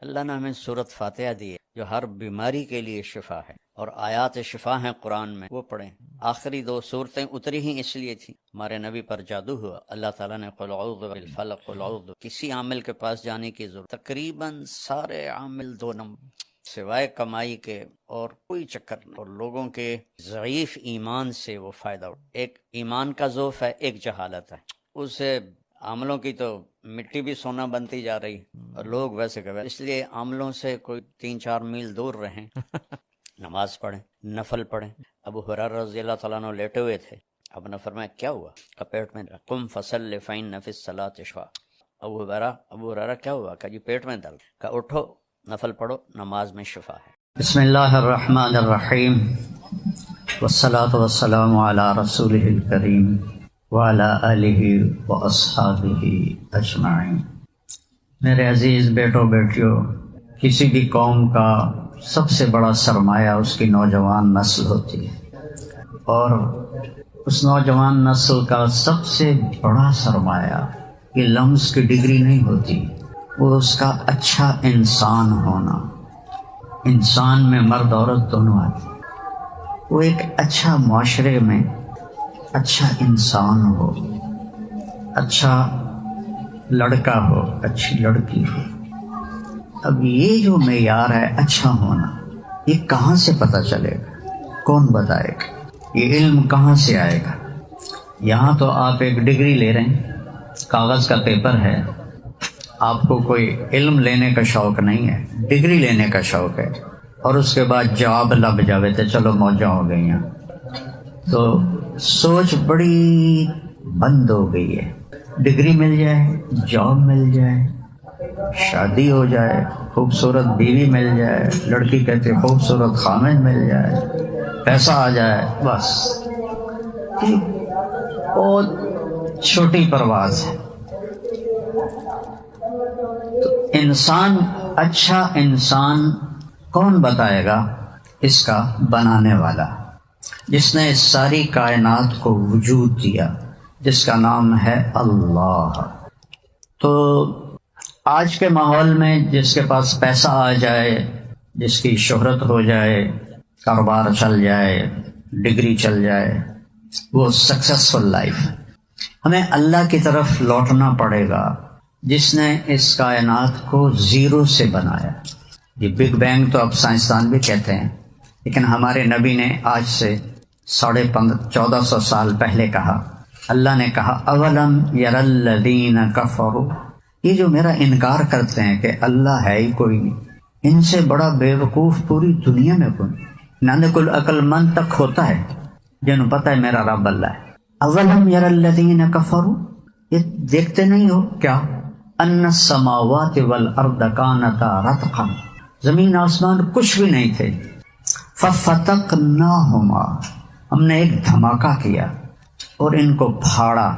اللہ نے ہمیں سورۃ فاتحہ دی ہے جو ہر بیماری کے لیے شفا ہے، اور آیات شفا ہیں قرآن میں، وہ پڑھیں۔ آخری 2 سورتیں اتری ہی اس لیے تھیں، ہمارے نبی پر جادو ہوا، اللہ تعالیٰ نے قل اعوذ بالفلق قل اعوذ، کسی عامل کے پاس جانے کی ضرورت، تقریباً سارے عامل 2 نمبر سوائے کمائی کے اور کوئی چکر نہیں، اور لوگوں کے ضعیف ایمان سے وہ فائدہ اٹھا۔ ایک ایمان کا ضعف ہے، ایک جہالت ہے، اسے عاملوں کی تو مٹی بھی سونا بنتی جا رہی، اور لوگ ویسے کہ اس لیے عاملوں سے کوئی 3-4 میل دور رہیں، نماز پڑھیں، نفل پڑھیں۔ ابو ہریرہ رضی اللہ تعالیٰ عنہ لیٹے ہوئے تھے، اب نے فرمایا کیا ہوا؟ کہ پیٹ میں قم فصل فإن فی الصلاۃ شفاء۔ ابو ہریرہ کیا ہوا؟ کہ جی پیٹ میں درد۔ کہ اٹھو نفل پڑھو، نماز میں شفا ہے۔ بسم اللہ الرحمن الرحیم، والصلاۃ والسلام علی رسولہ الکریم وعلی آلہ واصحابہ اجمعین۔ میرے عزیز بیٹوں بیٹیوں، کسی بھی قوم کا سب سے بڑا سرمایہ اس کی نوجوان نسل ہوتی ہے، اور اس نوجوان نسل کا سب سے بڑا سرمایہ یہ لمز کی ڈگری نہیں ہوتی، وہ اس کا اچھا انسان ہونا۔ انسان میں مرد عورت دونوں آتے، وہ ایک اچھا معاشرے میں اچھا انسان ہو، اچھا لڑکا ہو، اچھی لڑکی ہو۔ اب یہ جو معیار ہے اچھا ہونا، یہ کہاں سے پتہ چلے گا؟ کون بتائے گا؟ یہ علم کہاں سے آئے گا؟ یہاں تو آپ ایک ڈگری لے رہے ہیں، کاغذ کا پیپر ہے، آپ کو کوئی علم لینے کا شوق نہیں ہے، ڈگری لینے کا شوق ہے، اور اس کے بعد جواب لب جاوے تھے چلو موجاں ہو گئی ہیں، تو سوچ بڑی بند ہو گئی ہے۔ ڈگری مل جائے، جاب مل جائے، شادی ہو جائے، خوبصورت بیوی مل جائے، لڑکی کہتے خوبصورت خامد مل جائے، پیسہ آ جائے، بس یہ بہت چھوٹی پرواز ہے۔ تو انسان، اچھا انسان کون بتائے گا؟ اس کا بنانے والا، جس نے اس ساری کائنات کو وجود دیا، جس کا نام ہے اللہ۔ تو آج کے ماحول میں جس کے پاس پیسہ آ جائے، جس کی شہرت ہو جائے، کاروبار چل جائے، ڈگری چل جائے، وہ سکسیسفل لائف۔ ہمیں اللہ کی طرف لوٹنا پڑے گا، جس نے اس کائنات کو زیرو سے بنایا۔ یہ بگ بینگ تو اب سائنسدان بھی کہتے ہیں، لیکن ہمارے نبی نے آج سے 1450 سال پہلے کہا، اللہ نے کہا اولم یر الذین کفروا، یہ جو میرا انکار کرتے ہیں کہ اللہ ہے ہی کوئی نہیں، ان سے بڑا بے وقوف پوری دنیا میں کوئی نہیں۔ ناندک العقل مند تک ہوتا ہے جنہوں پتہ ہے میرا رب اللہ ہے۔ اولم یر الذین کفروا، یہ دیکھتے نہیں ہو کیا؟ ان السماوات والارض کانتا رتقا، زمین آسمان کچھ بھی نہیں تھے، ففتقناہما، ہم نے ایک دھماکہ کیا اور ان کو پھاڑا،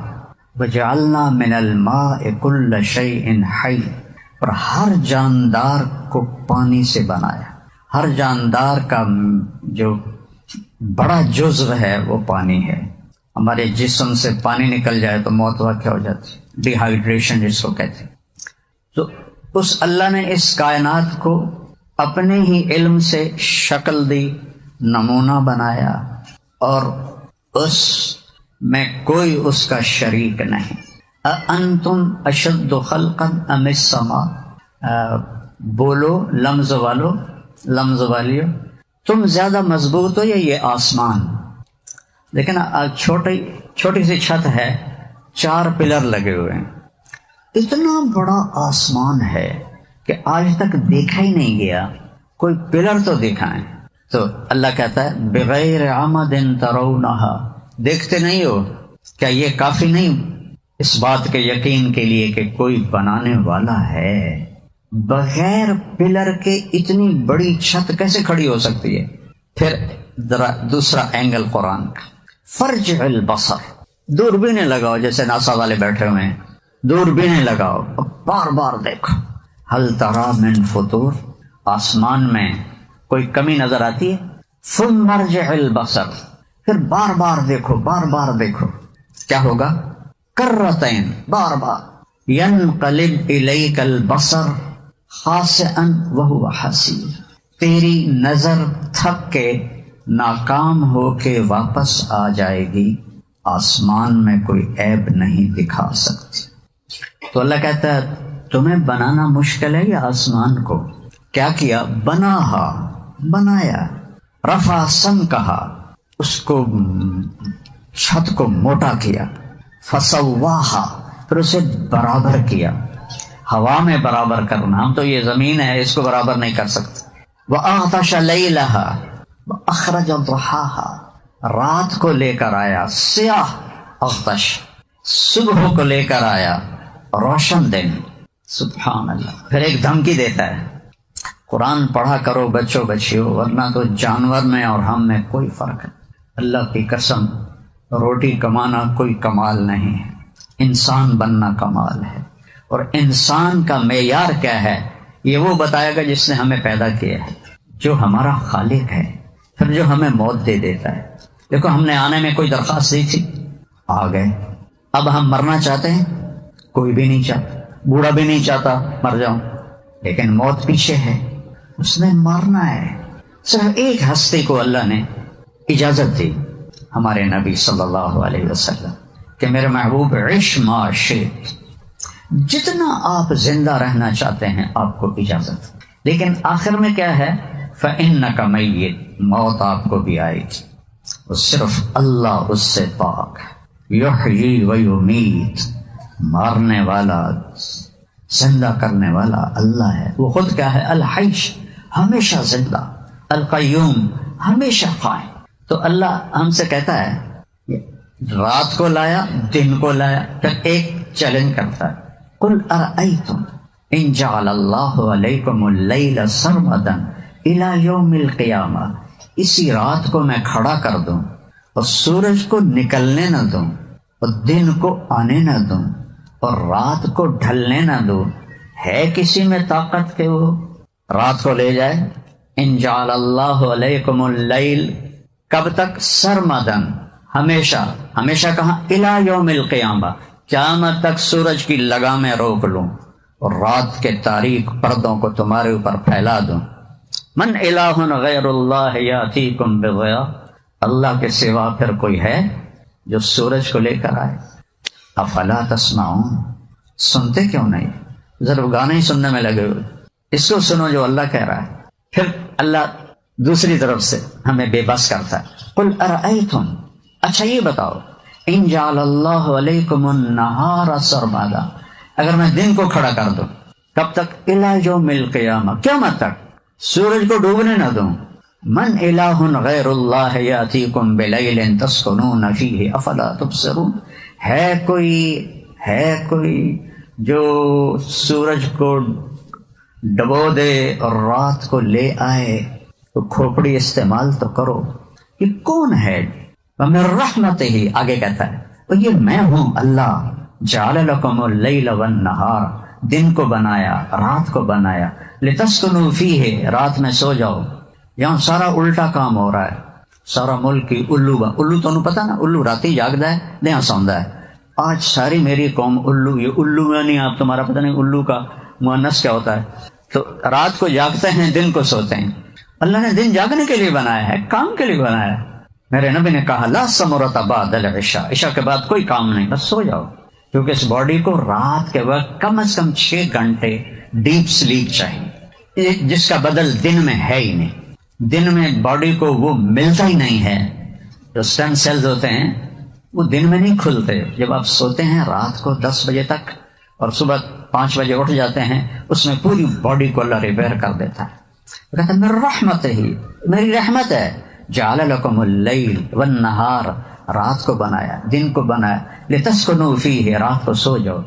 وجعلنا من الماء کل شیء حی، اور ہر جاندار کو پانی سے بنایا۔ ہر جاندار کا جو بڑا جزو ہے وہ پانی ہے۔ ہمارے جسم سے پانی نکل جائے تو موت واقع ہو جاتی، ڈی ہائیڈریشن جس کو کہتے ہیں۔ تو اس اللہ نے اس کائنات کو اپنے ہی علم سے شکل دی، نمونہ بنایا، اور اس میں کوئی اس کا شریک نہیں۔ اَأَنْتُمْ أَشَدُّ خَلْقًا أَمِ السَّمَاءُ، بولو لمز والو، لمز والیو، تم زیادہ مضبوط ہو یا یہ آسمان؟ لیکن چھوٹی سی چھت ہے، 4 پلر لگے ہوئے ہیں، اتنا بڑا آسمان ہے کہ آج تک دیکھا ہی نہیں گیا، کوئی پلر تو دکھائیں۔ تو اللہ کہتا ہے بغیر عمد ترونہا، دیکھتے نہیں ہو کیا یہ کافی نہیں اس بات کے یقین کے لیے کہ کوئی بنانے والا ہے؟ بغیر پلر کے اتنی بڑی چھت کیسے کھڑی ہو سکتی ہے؟ پھر دوسرا اینگل قرآن کا، فرجع البصر، دوربینیں لگاؤ، جیسے ناسا والے بیٹھے ہوئے ہیں، دوربینیں لگاؤ، بار بار دیکھو، هل ترى من فطور، آسمان میں کوئی کمی نظر آتی ہے؟ ثم ارجع البصر، پھر بار بار دیکھو، بار بار دیکھو، کیا ہوگا؟ کرتین، بار بار، ینقلب الیک البصر خاسئا وہو حسیر، تیری نظر تھک کے ناکام ہو کے واپس آ جائے گی، آسمان میں کوئی عیب نہیں دکھا سکتی۔ تو اللہ کہتا ہے تمہیں بنانا مشکل ہے یا آسمان کو؟ کیا کیا؟ بناہا، بنایا، رفع سمکہا، اس کو چھت کو موٹا کیا، فسواہا، پھر اسے برابر کیا۔ ہوا میں برابر کرنا، ہم تو یہ زمین ہے اس کو برابر نہیں کر سکتے۔ وَأَغْطَشَ لَيْلَهَا وَأَخْرَجَ ضُحَاهَا، رات کو لے کر آیا سیاہ اغتش، صبح کو لے کر آیا روشن دن۔ سبحان اللہ۔ پھر ایک دھمکی دیتا ہے، قرآن پڑھا کرو بچوں بچیوں، ورنہ تو جانور میں اور ہم میں کوئی فرق ہے۔ اللہ کی قسم، روٹی کمانا کوئی کمال نہیں ہے، انسان بننا کمال ہے۔ اور انسان کا معیار کیا ہے یہ وہ بتائے گا جس نے ہمیں پیدا کیا ہے، جو ہمارا خالق ہے، پھر جو ہمیں موت دے دیتا ہے۔ دیکھو ہم نے آنے میں کوئی درخواست دی تھی، آ گئے۔ اب ہم مرنا چاہتے ہیں؟ کوئی بھی نہیں چاہتا، بوڑھا بھی نہیں چاہتا مر جاؤں، لیکن موت پیچھے ہے، اس نے مرنا ہے۔ صرف ایک ہستی کو اللہ نے اجازت دی، ہمارے نبی صلی اللہ علیہ وسلم، کہ میرے محبوب عش ما شئت، جتنا آپ زندہ رہنا چاہتے ہیں آپ کو اجازت۔ لیکن آخر میں کیا ہے؟ فَإِنَّكَ مَيِّتٌ، موت آپ کو بھی آئے گی، اور صرف اللہ اس سے پاک ہے۔ یحیی و یمیت، مارنے والا زندہ کرنے والا اللہ ہے، وہ خود کیا ہے؟ الحیش، ہمیشہ زندہ، القیوم، ہمیشہ قائم۔ تو اللہ ہم سے کہتا ہے رات کو لایا، دن کو لایا، پھر ایک چیلنج کرتا ہے، قل ارأیتم ان جعل اللہ علیکم اللیل سرمدا الی یوم القیامہ، اسی رات کو میں کھڑا کر دوں اور سورج کو نکلنے نہ دوں اور دن کو آنے نہ دوں اور رات کو ڈھلنے نہ دوں، ہے کسی میں طاقت کہ وہ رات کو لے جائے؟ ان جعل اللہ علیکم اللیل، کب تک؟ سرمدن، ہمیشہ، ہمیشہ کہاں؟ الی یوم القیامہ، قیامت تک سورج کی لگامیں روک لوں اور رات کے تاریک پردوں کو تمہارے اوپر پھیلا دوں۔ من الہ غیر اللہ یاتیکم بضیاء، اللہ کے سوا پھر کوئی ہے جو سورج کو لے کر آئے؟ افلا تسمعون، سنتے کیوں نہیں؟ ذرا گانے ہی سننے میں لگے ہوئے، اس کو سنو جو اللہ کہہ رہا ہے۔ پھر اللہ دوسری طرف سے ہمیں بے بس کرتا ہے، قل ارأیتم، اچھا یہ بتاؤ، ان جعل اللہ علیکم النہار سرمدا، اگر میں دن کو کھڑا کر دوں، کب تک؟ الی یوم القیامہ، قیامت تک، سورج کو ڈوبنے نہ دوں۔ من الہ غیر اللہ یاتیکم بلیل تسکنون فیہ افلا تبصرون، ہے کوئی جو سورج کو ڈبو دے اور رات کو لے آئے، تو کھوپڑی استعمال تو کرو۔ یہ کون ہے؟ وَمِن رَحْمَتِهِ، آگے کہتا ہے اور یہ میں ہوں اللہ، جَعَلَ لَكُمُ اللَّيْلَ وَالنَّهَارَ، دن کو بنایا، رات کو بنایا، لِتَسْكُنُوا فِيهِ، رات میں سو جاؤ۔ یہاں سارا الٹا کام ہو رہا ہے، سارا ملک کی الو تو پتا نا، الو راتی جاگدا ہے، دیہاں سوندا ہے۔ آج ساری میری قوم الو، یہ الو یعنی آپ تمہارا پتہ نہیں الو کا مؤنث کیا ہوتا ہے، تو رات کو جاگتے ہیں، دن کو سوتے ہیں۔ اللہ نے دن جاگنے کے لیے بنایا ہے، کام کے لیے بنایا ہے۔ میرے نبی نے کہا لا ثمرۃ بعد العشاء، عشاء کے بعد کوئی کام نہیں، بس سو جاؤ، کیونکہ اس باڈی کو رات کے وقت کم از کم 6 گھنٹے ڈیپ سلیپ چاہیے، جس کا بدل دن میں ہے ہی نہیں۔ دن میں باڈی کو وہ ملتا ہی نہیں ہے، جو اسٹیم سیلز ہوتے ہیں وہ دن میں نہیں کھلتے۔ جب آپ سوتے ہیں رات کو 10 بجے تک اور صبح 5 بجے اٹھ جاتے ہیں، اس میں پوری باڈی کو اللہ ریپیئر کر دیتا ہے۔ کہتا ہے میری رحمت ہی، میری رحمت ہے، جعل لکم اللیل والنہار، رات کو بنایا، دن کو بنایا، لتسکنوا فیہ، رات کو سو جاؤ،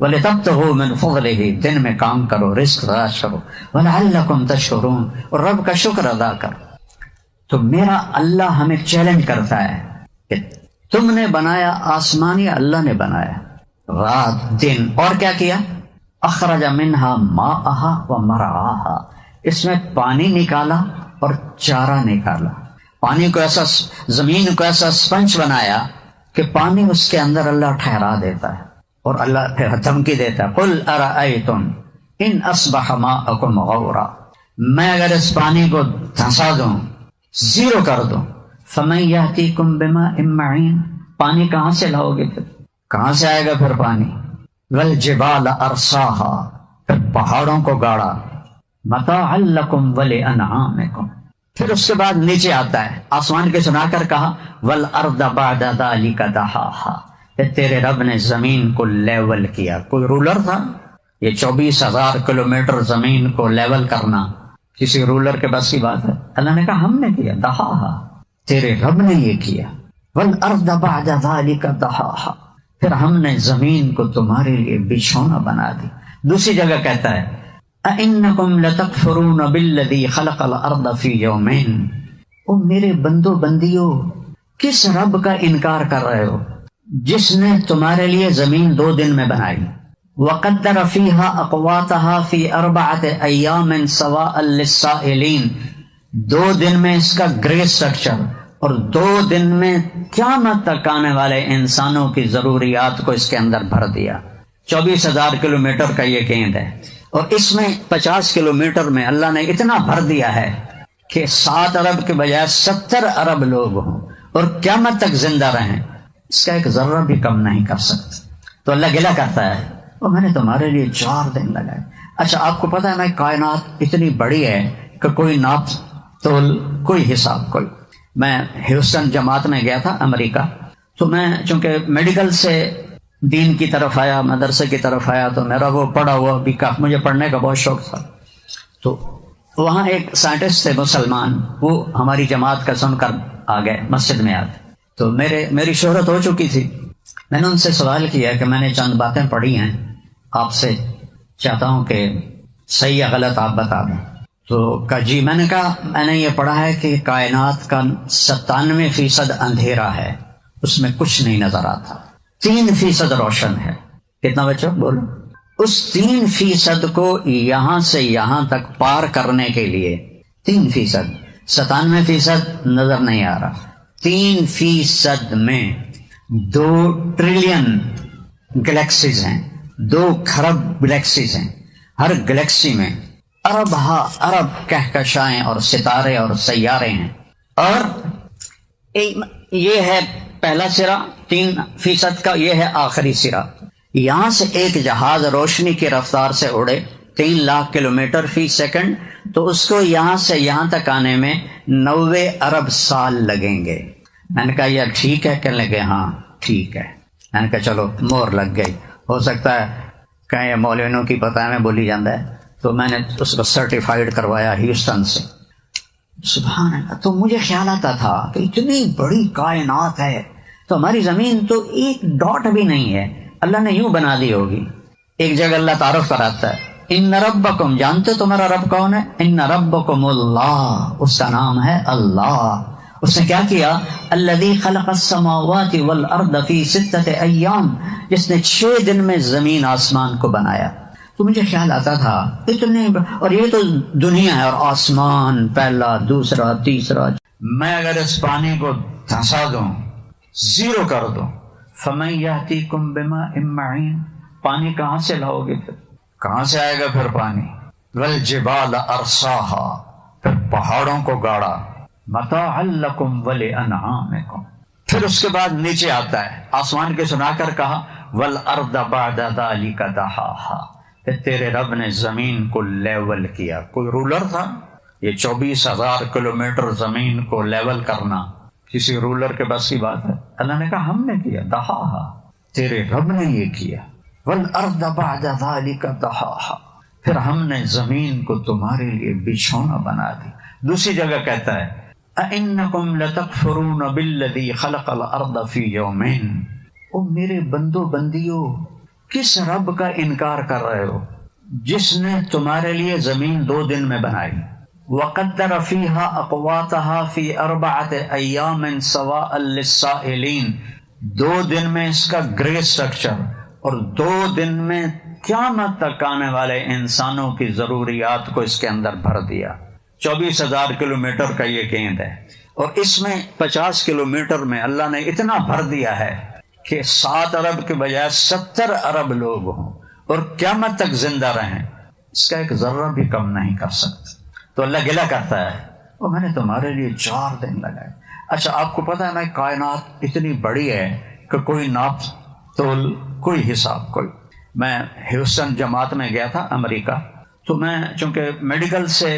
ولتبتغوا من فضلہ، دن میں کام کرو، رزق تلاش کرو، ولعلکم تشکرون، اور رب کا شکر ادا کرو۔ تو میرا اللہ ہمیں چیلنج کرتا ہے کہ تم نے بنایا آسمان یا اللہ نے بنایا؟ رات دن، اور کیا کیا؟ اخرج منہا ماءہا ومرعاہا، اس میں پانی نکالا اور چارہ نکالا۔ پانی کو ایسا، زمین کو ایسا سپنج بنایا کہ پانی اس کے اندر اللہ ٹھہرا دیتا ہے، اور اللہ پھر دھمکی دیتا ہے قل ارأیتم ان اصبح ماءکم غورا، میں اگر اس پانی کو دھنسا دوں، زیرو کر دوں، فمن یاتیکم بماء معین، پانی کہاں سے لاؤ گے؟ پھر کہاں سے آئے گا پھر پانی؟ والجبال ارساہا، پھر پہاڑوں کو گاڑا، متاعا لکم ولانعامکم، پھر اس کے بعد نیچے آتا ہے، آسمان کے سنا کر کہا والارض بعد ذلک دحاہا، پھر تیرے رب نے زمین کو لیول کیا۔ کوئی رولر تھا؟ یہ 24,000 کلومیٹر زمین کو لیول کرنا کسی رولر کے بس کی بات ہے؟ اللہ نے کہا ہم نے کیا، دحاہا، تیرے رب نے یہ کیا۔ والارض بعد ذلک دحاہا، پھر ہم نے زمین کو تمہارے لیے بچھونا بنا دی۔ دوسری جگہ کہتا ہے اَإِنَّكُمْ لَتَكْفُرُونَ بِالَّذِي خَلَقَ الْأَرْضَ فِي يَوْمَيْنِ، او میرے بندو بندیو، کس رب کا انکار کر رہے ہو جس نے تمہارے لیے زمین 2 دن میں بنائی؟ وَقَدَّرَ فِيهَا أَقْوَاتَهَا فِي 4 أَيَّامٍ سَوَاءً لِلسَّائِلِينَ، 2 دن میں اس کا گرے اسٹرکچر، اور 2 دن میں قیامت تک آنے والے انسانوں کی ضروریات کو اس کے اندر بھر دیا۔ 24,000 کلومیٹر کا یہ گیند ہے، اور اس میں 50 کلومیٹر میں اللہ نے اتنا بھر دیا ہے کہ 7 ارب کے بجائے 70 ارب لوگ ہوں اور قیامت تک زندہ رہیں، اس کا ایک ذرہ بھی کم نہیں کر سکتے۔ تو اللہ گلہ کرتا ہے اور میں نے تمہارے لیے 4 دن لگائے۔ اچھا آپ کو پتا ہے نا کائنات اتنی بڑی ہے کہ کوئی ناپ تول، کوئی حساب، کوئی۔ میں ہیوسٹن جماعت میں گیا تھا امریکہ، تو میں چونکہ میڈیکل سے دین کی طرف آیا، مدرسے کی طرف آیا، تو میرا وہ پڑھا ہوا بھی کافی، مجھے پڑھنے کا بہت شوق تھا۔ تو وہاں ایک سائنٹسٹ تھے مسلمان، وہ ہماری جماعت کا سن کر آ گئے، مسجد میں آ گئے۔ تو میری شہرت ہو چکی تھی۔ میں نے ان سے سوال کیا کہ میں نے چند باتیں پڑھی ہیں، آپ سے چاہتا ہوں کہ صحیح یا غلط آپ بتا دیں۔ تو کہا جی، میں نے کہا میں نے یہ پڑھا ہے کہ کائنات کا 97% اندھیرا ہے، اس میں کچھ نہیں نظر آتا، 3% روشن ہے۔ کتنا بچوں بولو؟ اس 3% کو یہاں سے یہاں تک پار کرنے کے لیے 3%، 97% نظر نہیں آ رہا، 3% میں 2 ٹریلین گلیکسیز ہیں، 2 کھرب گلیکسیز ہیں، ہر گلیکسی میں ارب ارب کہکشائیں اور ستارے اور سیارے ہیں، اور یہ ہے پہلا سرا 3% کا، یہ ہے آخری سرا۔ یہاں سے ایک جہاز روشنی کی رفتار سے اڑے 3 لاکھ کلومیٹر فی سیکنڈ، تو اس کو یہاں سے یہاں تک آنے میں 90 ارب سال لگیں گے۔ میں نے کہا یہ ٹھیک ہے؟ کہنے لگے ہاں ٹھیک ہے۔ میں نے کہا چلو مور لگ گئی، ہو سکتا ہے کہیں مولویوں کی پتہ میں بولی جاتا ہے۔ تو میں نے اس کو سرٹیفائیڈ کروایا ہیوسٹن سے۔ سبحان اللہ، تو مجھے خیال آتا تھا کہ اتنی بڑی کائنات ہے تو ہماری زمین تو ایک ڈاٹ بھی نہیں ہے، اللہ نے یوں بنا دی ہوگی۔ ایک جگہ اللہ تعارف کراتا ہے، ان ربکم، جانتے تمہارا رب کون ہے؟ ان ربکم اللہ، اس کا نام ہے اللہ۔ اس نے کیا کیا؟ الذی خلق السماوات والارض فی 6 ایام، جس نے 6 دن میں زمین آسمان کو بنایا۔ تو مجھے خیال آتا تھا اتنے، اور یہ تو دنیا ہے، اور آسمان پہلا، دوسرا، تیسرا، میں اگر اس پانی کو دھنسا دوں، زیرو کر دوں، فمن یاتیکم بماء معین، پانی کہاں سے لاؤ گے؟ پھر کہاں سے آئے گا پھر پانی؟ والجبال ارساہا، پھر پہاڑوں کو گاڑا، متاعا لکم ولانعامکم، پھر اس کے بعد نیچے آتا ہے، آسمان کے سنا کر کہا والارض بعد ذلک دحاہا، پھر تیرے رب نے زمین کو لیول کیا۔ کوئی رولر تھا؟ یہ 24,000 کلومیٹر زمین کو لیول کرنا کسی رولر کے بس کی بات ہے؟ اللہ نے کہا ہم نے کیا، دحاہا، تیرے رب نے یہ کیا۔ والارض بعد ذلک دحاہا، پھر ہم نے زمین کو تمہارے لیے بچھونا بنا دی۔ دوسری جگہ کہتا ہے اَإِنَّكُمْ لَتَكْفُرُونَ بِالَّذِي خَلَقَ الْأَرْضَ فِي يَوْمَيْنِ، او میرے بندو بندیو، کس رب کا انکار کر رہے ہو جس نے تمہارے لیے زمین 2 دن میں بنائی؟ وَقَدَّرَ فِيهَا أَقْوَاتَهَا فِي 4 أَيَّامٍ سَوَاءً لِلسَّائِلِينَ، 2 دن میں اس کا گرے اسٹرکچر، اور 2 دن میں قیامت تک آنے والے انسانوں کی ضروریات کو اس کے اندر بھر دیا۔ 24,000 کلومیٹر کا یہ گیند ہے، اور اس میں 50 کلومیٹر میں اللہ نے اتنا بھر دیا ہے کہ 7 ارب کے بجائے 70 ارب لوگ ہوں اور قیامت تک زندہ رہیں، اس کا ایک ذرہ بھی کم نہیں کر سکتے. تو اللہ گلہ کرتا ہے وہ میں نے تمہارے لیے 4 دن لگائے. اچھا آپ کو پتا ہے نا کائنات اتنی بڑی ہے کہ کوئی ناپ تول، کوئی حساب کوئی. میں ہیوسٹن جماعت میں گیا تھا امریکہ، تو میں چونکہ میڈیکل سے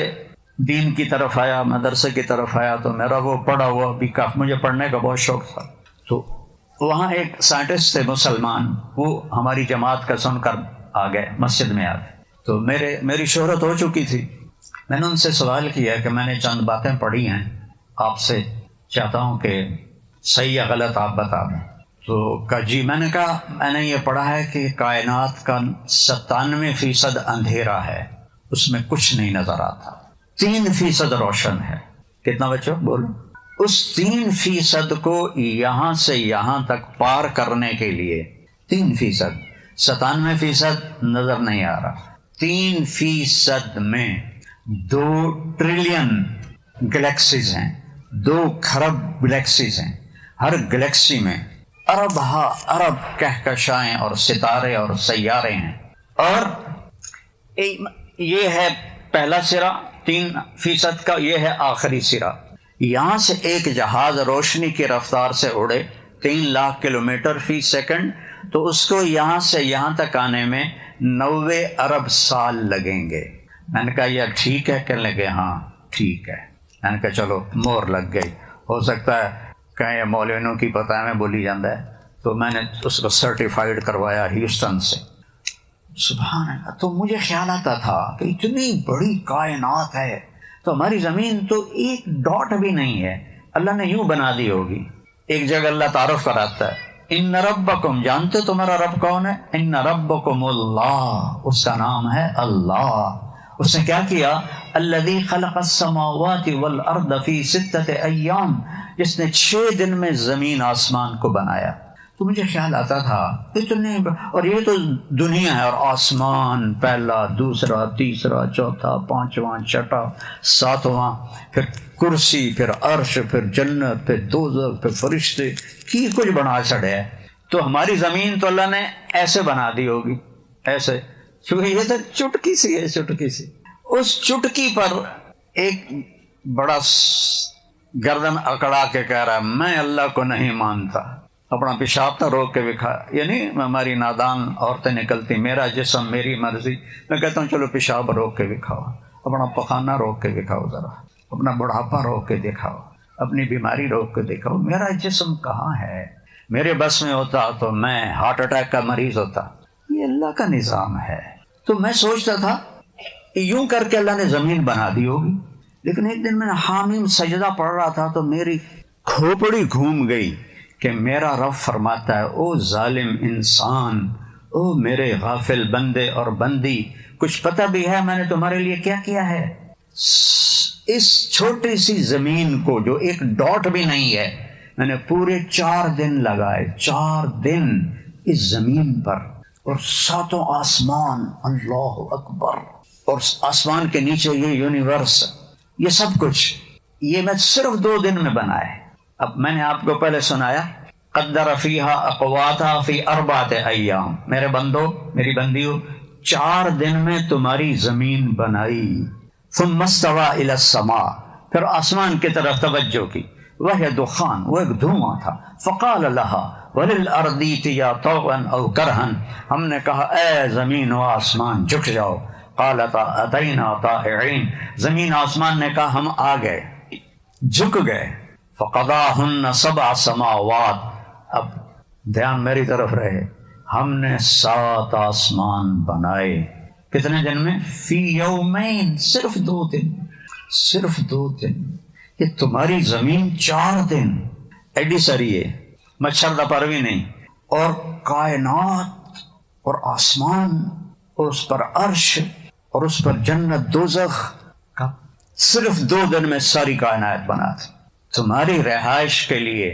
دین کی طرف آیا، مدرسے کی طرف آیا، تو میرا وہ پڑھا ہوا بھی کافی، مجھے پڑھنے کا بہت شوق تھا. تو وہاں ایک سائنٹسٹ تھے مسلمان، وہ ہماری جماعت کا سن کر آ گئے، مسجد میں آ گئے. تو میری شہرت ہو چکی تھی. میں نے ان سے سوال کیا کہ میں نے چند باتیں پڑھی ہیں، آپ سے چاہتا ہوں کہ صحیح یا غلط آپ بتا دیں. تو کہا جی. میں نے کہا میں نے یہ پڑھا ہے کہ کائنات کا 97% اندھیرا ہے، اس میں کچھ نہیں نظر آتا، 3% روشن ہے. کتنا بچوں بولو؟ اس 3% کو یہاں سے یہاں تک پار کرنے کے لیے 3%، 97% نظر نہیں آ رہا، 3% میں 2 ٹریلین گلیکسیز ہیں، 2 کھرب گلیکسیز ہیں. ہر گلیکسی میں ارب ارب کہکشائیں اور ستارے اور سیارے ہیں. اور یہ ہے پہلا سرا 3% کا، یہ ہے آخری سرا. یہاں سے ایک جہاز روشنی کی رفتار سے اڑے 3 لاکھ کلومیٹر فی سیکنڈ، تو اس کو یہاں سے یہاں تک آنے میں 90 ارب سال لگیں گے. میں نے کہا یہ ٹھیک ہے؟ کہنے لگے ہاں ٹھیک ہے. میں نے کہا چلو مور لگ گئی. ہو سکتا ہے کہیں یہ مولویوں کی پتہ میں بولی جاتا ہے. تو میں نے اس کو سرٹیفائیڈ کروایا ہیوسٹن سے. سبحان اللہ. تو مجھے خیال آتا تھا کہ اتنی بڑی کائنات ہے تو ہماری زمین تو ایک ڈاٹ بھی نہیں ہے، اللہ نے یوں بنا دی ہوگی. ایک جگہ اللہ تعارف کراتا ہے، ان ربکم، جانتے تمہارا رب کون ہے؟ ان ربکم اللہ، اس کا نام ہے اللہ. اس نے کیا کیا؟ الذی خلق السماوات والارض فی 6 ایام، جس نے 6 دن میں زمین آسمان کو بنایا. تو مجھے خیال آتا تھا اتنے، اور یہ تو دنیا ہے، اور آسمان پہلا، دوسرا، تیسرا، چوتھا، پانچواں، چھٹا، ساتواں، پھر کرسی، پھر عرش، پھر جنت، پھر دوزخ، پھر فرشتے، کی کچھ بنا چھڑے ہے. تو ہماری زمین تو اللہ نے ایسے بنا دی ہوگی، ایسے، کیونکہ یہ تو چٹکی سی ہے، چٹکی سی. اس چٹکی پر ایک بڑا گردن اکڑا کے کہہ رہا ہے میں اللہ کو نہیں مانتا. اپنا پیشاب تو روک کے دکھا، یعنی ہماری نادان عورتیں نکلتی، میرا جسم میری مرضی. میں کہتا ہوں چلو پیشاب روک کے دکھاؤ، اپنا پخانہ روک کے دکھاؤ، ذرا اپنا بڑھاپا روک کے دکھاؤ، اپنی بیماری روک کے دکھاؤ. میرا جسم کہاں ہے؟ میرے بس میں ہوتا تو میں ہارٹ اٹیک کا مریض ہوتا. یہ اللہ کا نظام ہے. تو میں سوچتا تھا یوں کر کے اللہ نے زمین بنا دی ہوگی. لیکن ایک دن میں نے حامیم سجدہ پڑھ رہا تھا تو میری کھوپڑی گھوم گئی کہ میرا رب فرماتا ہے او ظالم انسان، او میرے غافل بندے اور بندی، کچھ پتہ بھی ہے میں نے تمہارے لیے کیا کیا ہے؟ اس چھوٹی سی زمین کو جو ایک ڈاٹ بھی نہیں ہے، میں نے پورے 4 دن لگائے، 4 دن اس زمین پر، اور 7 آسمان، اللہ اکبر، اور آسمان کے نیچے یہ یونیورس، یہ سب کچھ یہ میں صرف 2 دن میں بنائے. اب میں نے آپ کو پہلے سنایا قدر فیہا اقواتہا فی 4 ایام. میرے بندو، میری بندیو، 4 دن میں تمہاری زمین بنائی. ثم استوى الی السماء، پھر آسمان کی طرف توجہ کی، وہی دخان، وہ ایک دھواں تھا. فقال لها وللارض ائتیا طوعا او کرہا، ہم نے کہا اے زمین و آسمان جھک جاؤ. قالتا اتینا طائعین، زمین آسمان نے کہا ہم آ گئے، جھک گئے. فقضاہن 7 سماوات، اب دھیان میری طرف رہے، ہم نے 7 آسمان بنائے. کتنے دن میں؟ فی یومین، صرف 2 دن، صرف 2 دن. یہ تمہاری زمین 4 دن ایڈی سری ہے، مچھر دا پروی نہیں، اور کائنات اور آسمان، اور اس پر عرش، اور اس پر جنت دوزخ کا صرف 2 دن میں ساری کائنات بنا تھی. تمہاری رہائش کے لیے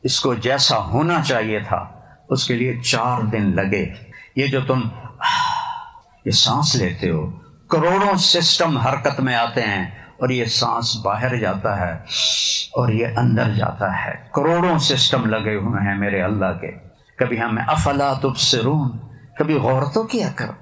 اس کو جیسا ہونا چاہیے تھا اس کے لیے 4 دن لگے. یہ جو تم یہ سانس لیتے ہو، کروڑوں سسٹم حرکت میں آتے ہیں، اور یہ سانس باہر جاتا ہے اور یہ اندر جاتا ہے. کروڑوں سسٹم لگے ہوئے ہیں میرے اللہ کے. کبھی ہمیں افلا تبصرون، کبھی غور تو کیا کرو.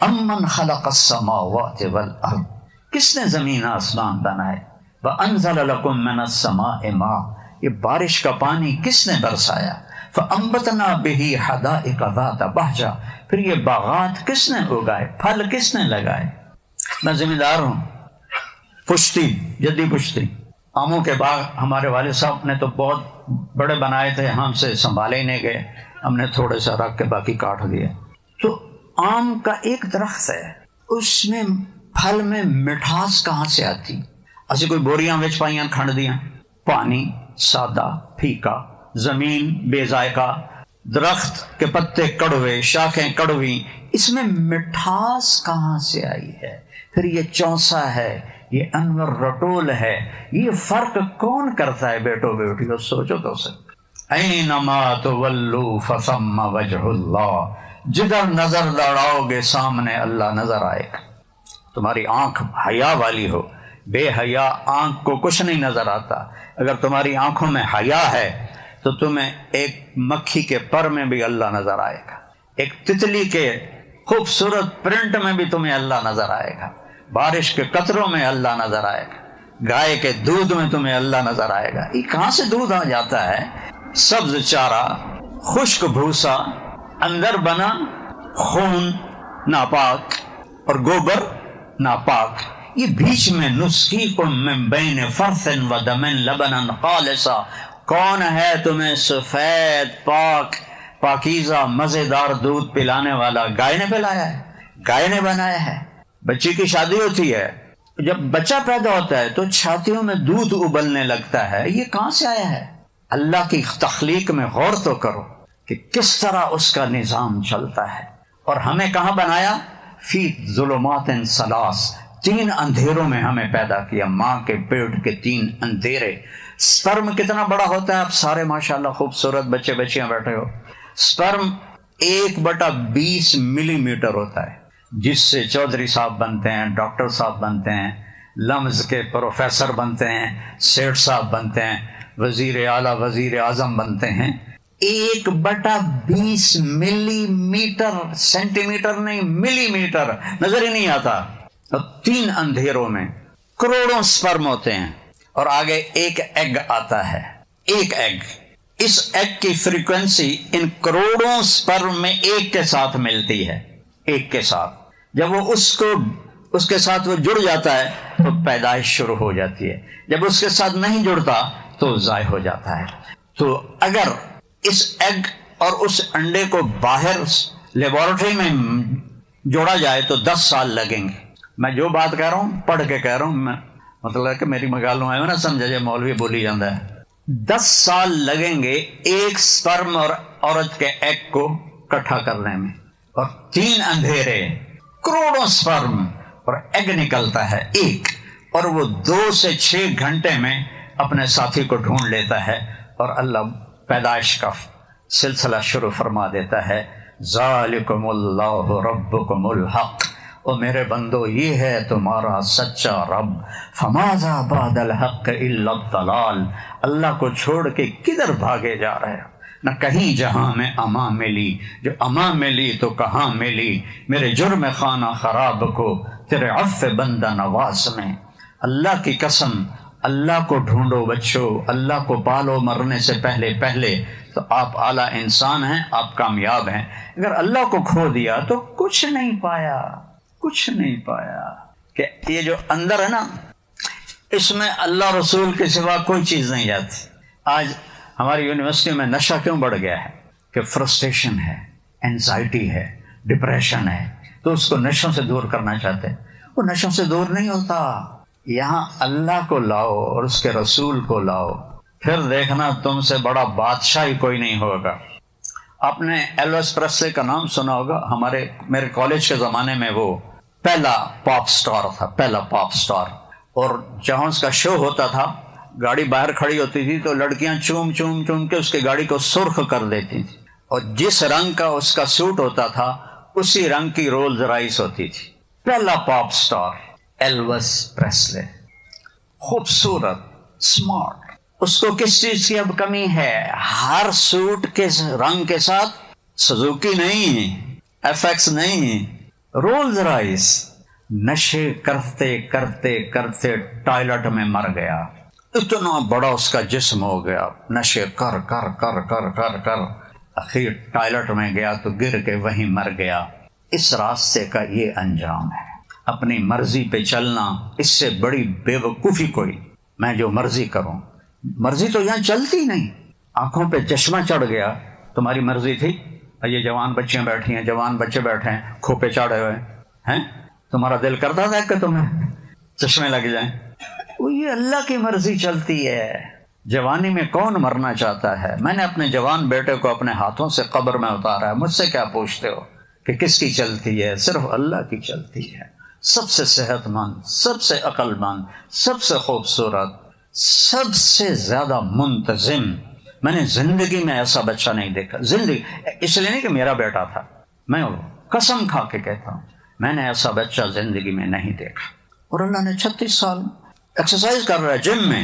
امن خلق السماوات والارض، کس نے زمین آسمان بنائے؟ وانزل لکم من السماء ماء، یہ بارش کا پانی کس نے برسایا؟ فانبتنا بہ حدائق ذات بہجہ، پھر یہ باغات کس نے اگائے، پھل کس نے لگائے؟ میں ذمہ دار ہوں، پشتی، جدی پشتی، آموں کے باغ ہمارے والد صاحب نے تو بہت بڑے بنائے تھے، ہم سے سنبھالے ہی نہیں گئے، ہم نے تھوڑے سا رکھ کے باقی کاٹ دیے۔ تو آم کا ایک درخت ہے، اس میں پھل میں مٹھاس کہاں سے آتی؟ اسی کوئی بوریاں وچ پائیاں کھنڈ دیاں، پانی سادہ پھیکا، زمین بے ذائقہ، درخت کے پتے کڑوے، شاخیں کڑوی، اس میں مٹھاس کہاں سے آئی ہے؟ پھر یہ چونسا ہے، یہ انور رٹول ہے، یہ فرق کون کرتا ہے بیٹو بیٹیو؟ سوچو تو سر۔ اینما تولوا فثم وجہ اللہ، جدھر نظر دوڑاؤ گے سامنے اللہ نظر آئے گا۔ تمہاری آنکھ حیا والی ہو، بے حیا آنکھ کو کچھ نہیں نظر آتا۔ اگر تمہاری آنکھوں میں حیا ہے تو تمہیں ایک مکھی کے پر میں بھی اللہ نظر آئے گا، ایک تتلی کے خوبصورت پرنٹ میں بھی تمہیں اللہ نظر آئے گا، بارش کے قطروں میں اللہ نظر آئے گا، گائے کے دودھ میں تمہیں اللہ نظر آئے گا۔ یہ کہاں سے دودھ آ جاتا ہے؟ سبز چارہ، خشک بھوسا، اندر بنا خون ناپاک اور گوبر ناپاک، یہ بیچ میں نسقیکم من بین فرث و دم لبنا خالصا، کون ہے تمہیں سفید پاک پاکیزہ مزیدار دودھ پلانے والا؟ گائے نے پلایا ہے، گائے نے بنایا ہے۔ بچی کی شادی ہوتی ہے، جب بچہ پیدا ہوتا ہے تو چھاتیوں میں دودھ ابلنے لگتا ہے، یہ کہاں سے آیا ہے؟ اللہ کی تخلیق میں غور تو کرو کہ کس طرح اس کا نظام چلتا ہے۔ اور ہمیں کہاں بنایا؟ فی ظلمات ثلاث، 3 اندھیروں میں ہمیں پیدا کیا، ماں کے پیٹ کے 3 اندھیرے۔ سپرم کتنا بڑا ہوتا ہے؟ آپ سارے ماشاءاللہ خوبصورت بچے بچیاں بیٹھے ہو، سپرم 1/20 ملی میٹر ہوتا ہے، جس سے چودھری صاحب بنتے ہیں، ڈاکٹر صاحب بنتے ہیں، لمز کے پروفیسر بنتے ہیں، سیٹھ صاحب بنتے ہیں، وزیر اعلیٰ وزیر اعظم بنتے ہیں۔ 1/20 ملی میٹر، سینٹی میٹر نہیں، ملی میٹر، نظر ہی نہیں آتا۔ 3 اندھیروں میں کروڑوں سپرم ہوتے ہیں، اور آگے ایک ایگ آتا ہے، ایک ایگ۔ اس ایگ کی فریکوینسی ان کروڑوں سپرم میں ایک کے ساتھ ملتی ہے، ایک کے ساتھ۔ جب وہ اس کے ساتھ وہ جڑ جاتا ہے تو پیدائش شروع ہو جاتی ہے، جب اس کے ساتھ نہیں جڑتا تو ضائع ہو جاتا ہے۔ تو اگر اس ایگ اور اس انڈے کو باہر لیبارٹری میں جوڑا جائے تو 10 سال لگیں گے۔ میں جو بات کہہ رہا ہوں پڑھ کے کہہ رہا ہوں، مطلب ہے کہ میری مگالوں ہے نہ سمجھا جائے، مولوی بولی جاتا ہے۔ 10 سال لگیں گے ایک سپرم اور عورت کے ایگ کو اکٹھا کرنے میں، اور 3 اندھیرے، کروڑوں سپرم اور ایگ نکلتا ہے ایک، اور وہ 2 سے 6 گھنٹے میں اپنے ساتھی کو ڈھونڈ لیتا ہے، اور اللہ پیدائش کا سلسلہ شروع فرما دیتا ہے۔ ذالکم اللہ ربکم الحق، او میرے بندو یہ ہے تمہارا سچا رب۔ فماذا بعد الحق الا الضلال، اللہ کو چھوڑ کے کدھر بھاگے جا رہے ہو؟ نہ کہیں جہاں میں امان ملی، جو امان ملی تو کہاں ملی، میرے جرم خانہ خراب کو تیرے عفو بندہ نواز میں۔ اللہ کی قسم، اللہ کو ڈھونڈو بچو، اللہ کو پالو مرنے سے پہلے تو آپ اعلیٰ انسان ہیں، آپ کامیاب ہیں۔ اگر اللہ کو کھو دیا تو کچھ نہیں پایا، کچھ نہیں پایا۔ کہ یہ جو اندر ہے نا، اس میں اللہ رسول کے سوا کوئی چیز نہیں جاتی۔ آج ہماری یونیورسٹی میں نشہ کیوں بڑھ گیا ہے؟ کہ فرسٹریشن ہے، اینزائٹی ہے، ڈپریشن ہے، تو اس کو نشوں سے دور کرنا چاہتے ہیں۔ وہ نشوں سے دور نہیں ہوتا، یہاں اللہ کو لاؤ اور اس کے رسول کو لاؤ، پھر دیکھنا تم سے بڑا بادشاہ ہی کوئی نہیں ہوگا۔ آپ نے ایلوس پریسلے کا نام سنا ہوگا، میرے کالج کے زمانے میں وہ پہلا پاپ سٹار تھا، پہلا پاپ سٹار۔ اور جہاں اس کا شو ہوتا تھا، گاڑی باہر کھڑی ہوتی تھی تو لڑکیاں چوم کے اس کی گاڑی کو سرخ کر دیتی تھی، اور جس رنگ کا اس کا سوٹ ہوتا تھا اسی رنگ کی رولز رائس ہوتی تھی۔ پہلا پاپ سٹار ایلوس پریسلے، خوبصورت، سمارٹ۔ اس کو کس چیز کی اب کمی ہے؟ ہر سوٹ کے رنگ کے ساتھ سزوکی نہیں، ایف ایکس نہیں، رولز رائس، نشے کرتے کرتے کرتے ٹوائلٹ میں مر گیا، اتنا بڑا اس کا جسم ہو گیا، نشے کر کر کر کر کر کر اخیر ٹوائلٹ میں گیا تو گر کے وہیں مر گیا۔ اس راستے کا یہ انجام ہے، اپنی مرضی پہ چلنا، اس سے بڑی بے وقوفی کوئی، میں جو مرضی کروں، مرضی تو یہاں چلتی نہیں، آنکھوں پہ چشمہ چڑھ گیا، تمہاری مرضی تھی، یہ جوان بچیاں بیٹھی ہیں، جوان بچے بیٹھے ہیں، کھوپے چاڑے ہوئے ہیں، تمہارا دل کرتا تھا کہ تمہیں چشمے لگ جائیں؟ وہ یہ اللہ کی مرضی چلتی ہے۔ جوانی میں کون مرنا چاہتا ہے؟ میں نے اپنے جوان بیٹے کو اپنے ہاتھوں سے قبر میں اتارا ہے، مجھ سے کیا پوچھتے ہو کہ کس کی چلتی ہے؟ صرف اللہ کی چلتی ہے، سب سے صحت مند، سب سے عقل مند، سب سے خوبصورت، سب سے زیادہ منتظم۔ میں نے زندگی میں ایسا بچہ نہیں دیکھا، زندگی، اس لیے نہیں کہ میرا بیٹا تھا، میں قسم کھا کے کہتا ہوں میں نے ایسا بچہ زندگی میں نہیں دیکھا۔ اور اللہ نے 36 سال ایکسرسائز کر رہا ہے جم میں۔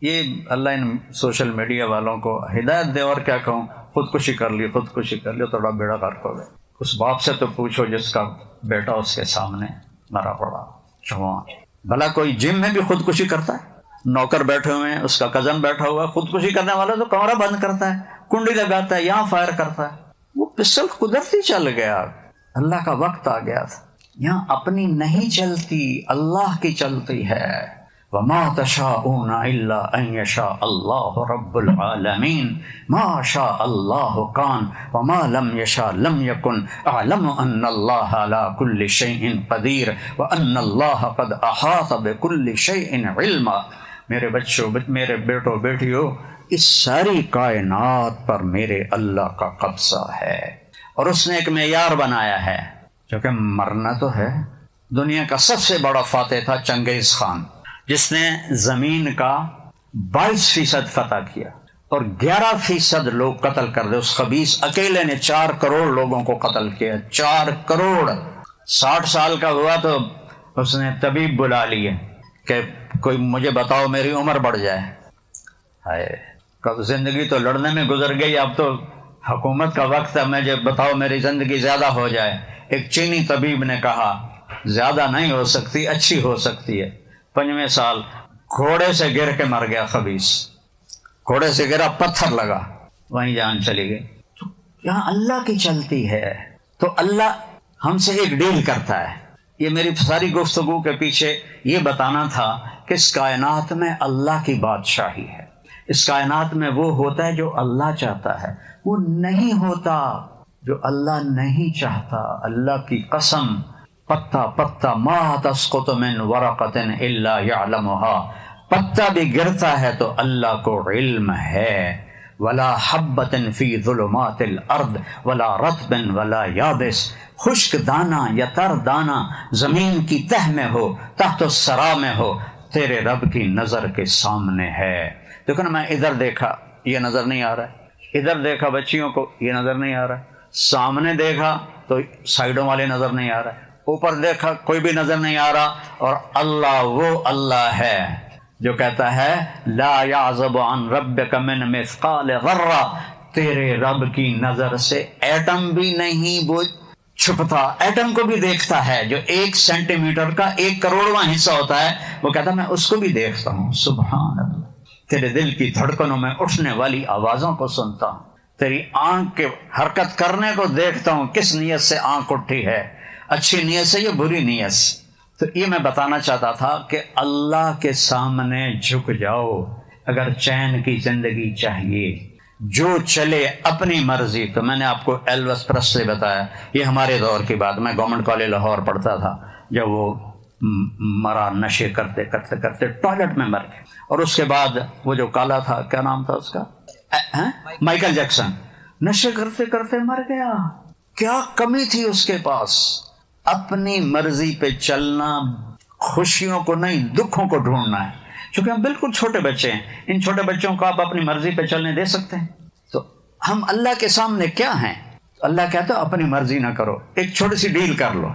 یہ اللہ ان سوشل میڈیا والوں کو ہدایت دے، اور کیا کہوں، خودکشی کر لی، خودکشی کر لی، تھوڑا بیڑا غرق ہو گیا۔ اس باپ سے تو پوچھو جس کا بیٹا اس کے سامنے مرا پڑا جوان، بھلا کوئی جم میں بھی خودکشی کرتا ہے؟ نوکر بیٹھے ہوئے ہیں، اس کا کزن بیٹھا ہوا ہے، خودکشی کرنے والا تو کمرہ بند کرتا ہے، کنڈی لگاتا ہے، یہاں فائر کرتا ہے۔ وہ پسل قدرتی چل گیا، اللہ کا وقت آ گیا تھا۔ یہاں اپنی نہیں چلتی، اللہ کی چلتی ہے۔ وما تشاءون الا ان یشاء اللہ رب العالمین، ما شاء اللہ کان وما لم یشاء لم یکن، اعلم ان اللہ علی کل شیء قدیر وان اللہ قد احاط بکل شیء علما۔ میرے بچوں، میرے بیٹوں بیٹیوں، اس ساری کائنات پر میرے اللہ کا قبضہ ہے، اور اس نے ایک معیار بنایا ہے، کیونکہ مرنا تو ہے۔ دنیا کا سب سے بڑا فاتح تھا چنگیز خان، جس نے زمین کا 22% فتح کیا اور 11% لوگ قتل کر دے۔ اس خبیث اکیلے نے 4 کروڑ لوگوں کو قتل کیا، 4 کروڑ۔ 60 سال کا ہوا تو اس نے طبیب بلا لیے کہ کوئی مجھے بتاؤ میری عمر بڑھ جائے۔ ہائے، کب زندگی تو لڑنے میں گزر گئی، اب تو حکومت کا وقت ہے، مجھے بتاؤ میری زندگی زیادہ ہو جائے۔ ایک چینی طبیب نے کہا زیادہ نہیں ہو سکتی، اچھی ہو سکتی ہے۔ 5ویں سال گھوڑے سے گر کے مر گیا خبیث، گھوڑے سے گرا، پتھر لگا، وہیں جان چلی گئی۔ تو یہاں اللہ کی چلتی ہے، تو اللہ ہم سے ایک ڈیل کرتا ہے۔ یہ میری ساری گفتگو کے پیچھے یہ بتانا تھا کہ اس کائنات میں اللہ کی بادشاہی ہے، اس کائنات میں وہ ہوتا ہے جو اللہ چاہتا ہے، وہ نہیں ہوتا جو اللہ نہیں چاہتا۔ اللہ کی قسم، پتا پتا ما تسقط من ورقۃ الا یعلمها، پتا بھی گرتا ہے تو اللہ کو علم ہے۔ ولا حبۃ فی ظلمات الارض ولا رطب ولا یابس، خشک دانہ یا تر دانہ زمین کی تہ میں ہو، تحت الثری میں ہو، تیرے رب کی نظر کے سامنے ہے۔ دیکھو نا، میں ادھر دیکھا یہ نظر نہیں آ رہا ہے، ادھر دیکھا بچیوں کو یہ نظر نہیں آ رہا ہے، سامنے دیکھا تو سائیڈوں والے نظر نہیں آ رہا ہے، اوپر دیکھا کوئی بھی نظر نہیں آ رہا، اور اللہ وہ اللہ ہے جو کہتا ہے لا یعزب عن ربک من مثقال ذرہ، تیرے رب کی نظر سے ایٹم بھی نہیں وہ چھپتا، ایٹم کو بھی دیکھتا ہے، جو 1 سینٹی میٹر کا 1 کروڑواں حصہ ہوتا ہے، وہ کہتا ہے میں اس کو بھی دیکھتا ہوں۔ سبحان اللہ، تیرے دل کی دھڑکنوں میں اٹھنے والی آوازوں کو سنتا ہوں، تیری آنکھ کے حرکت کرنے کو دیکھتا ہوں، کس نیت سے آنکھ اٹھی ہے، اچھی نیت سے یا بری نیت سے۔ تو یہ میں بتانا چاہتا تھا کہ اللہ کے سامنے جھک جاؤ اگر چین کی زندگی چاہیے، جو چلے اپنی مرضی۔ تو میں نے آپ کو ایلوس پریسلی بتایا، یہ ہمارے دور کی بات، میں گورنمنٹ کالج لاہور پڑھتا تھا جب وہ مرا، نشے کرتے کرتے کرتے ٹوائلٹ میں مر گیا، اور اس کے بعد وہ جو کالا تھا، کیا نام تھا اس کا، مائیکل جیکسن، نشے کرتے کرتے مر گیا۔ کیا کمی تھی اس کے پاس؟ اپنی مرضی پہ چلنا، خوشیوں کو نہیں دکھوں کو ڈھونڈنا ہے۔ چونکہ ہم بالکل چھوٹے بچے ہیں، ان چھوٹے بچوں کو آپ اپنی مرضی پہ چلنے دے سکتے ہیں؟ تو ہم اللہ کے سامنے کیا ہیں؟ اللہ کہتا ہے اپنی مرضی نہ کرو، ایک چھوٹی سی ڈیل کر لو۔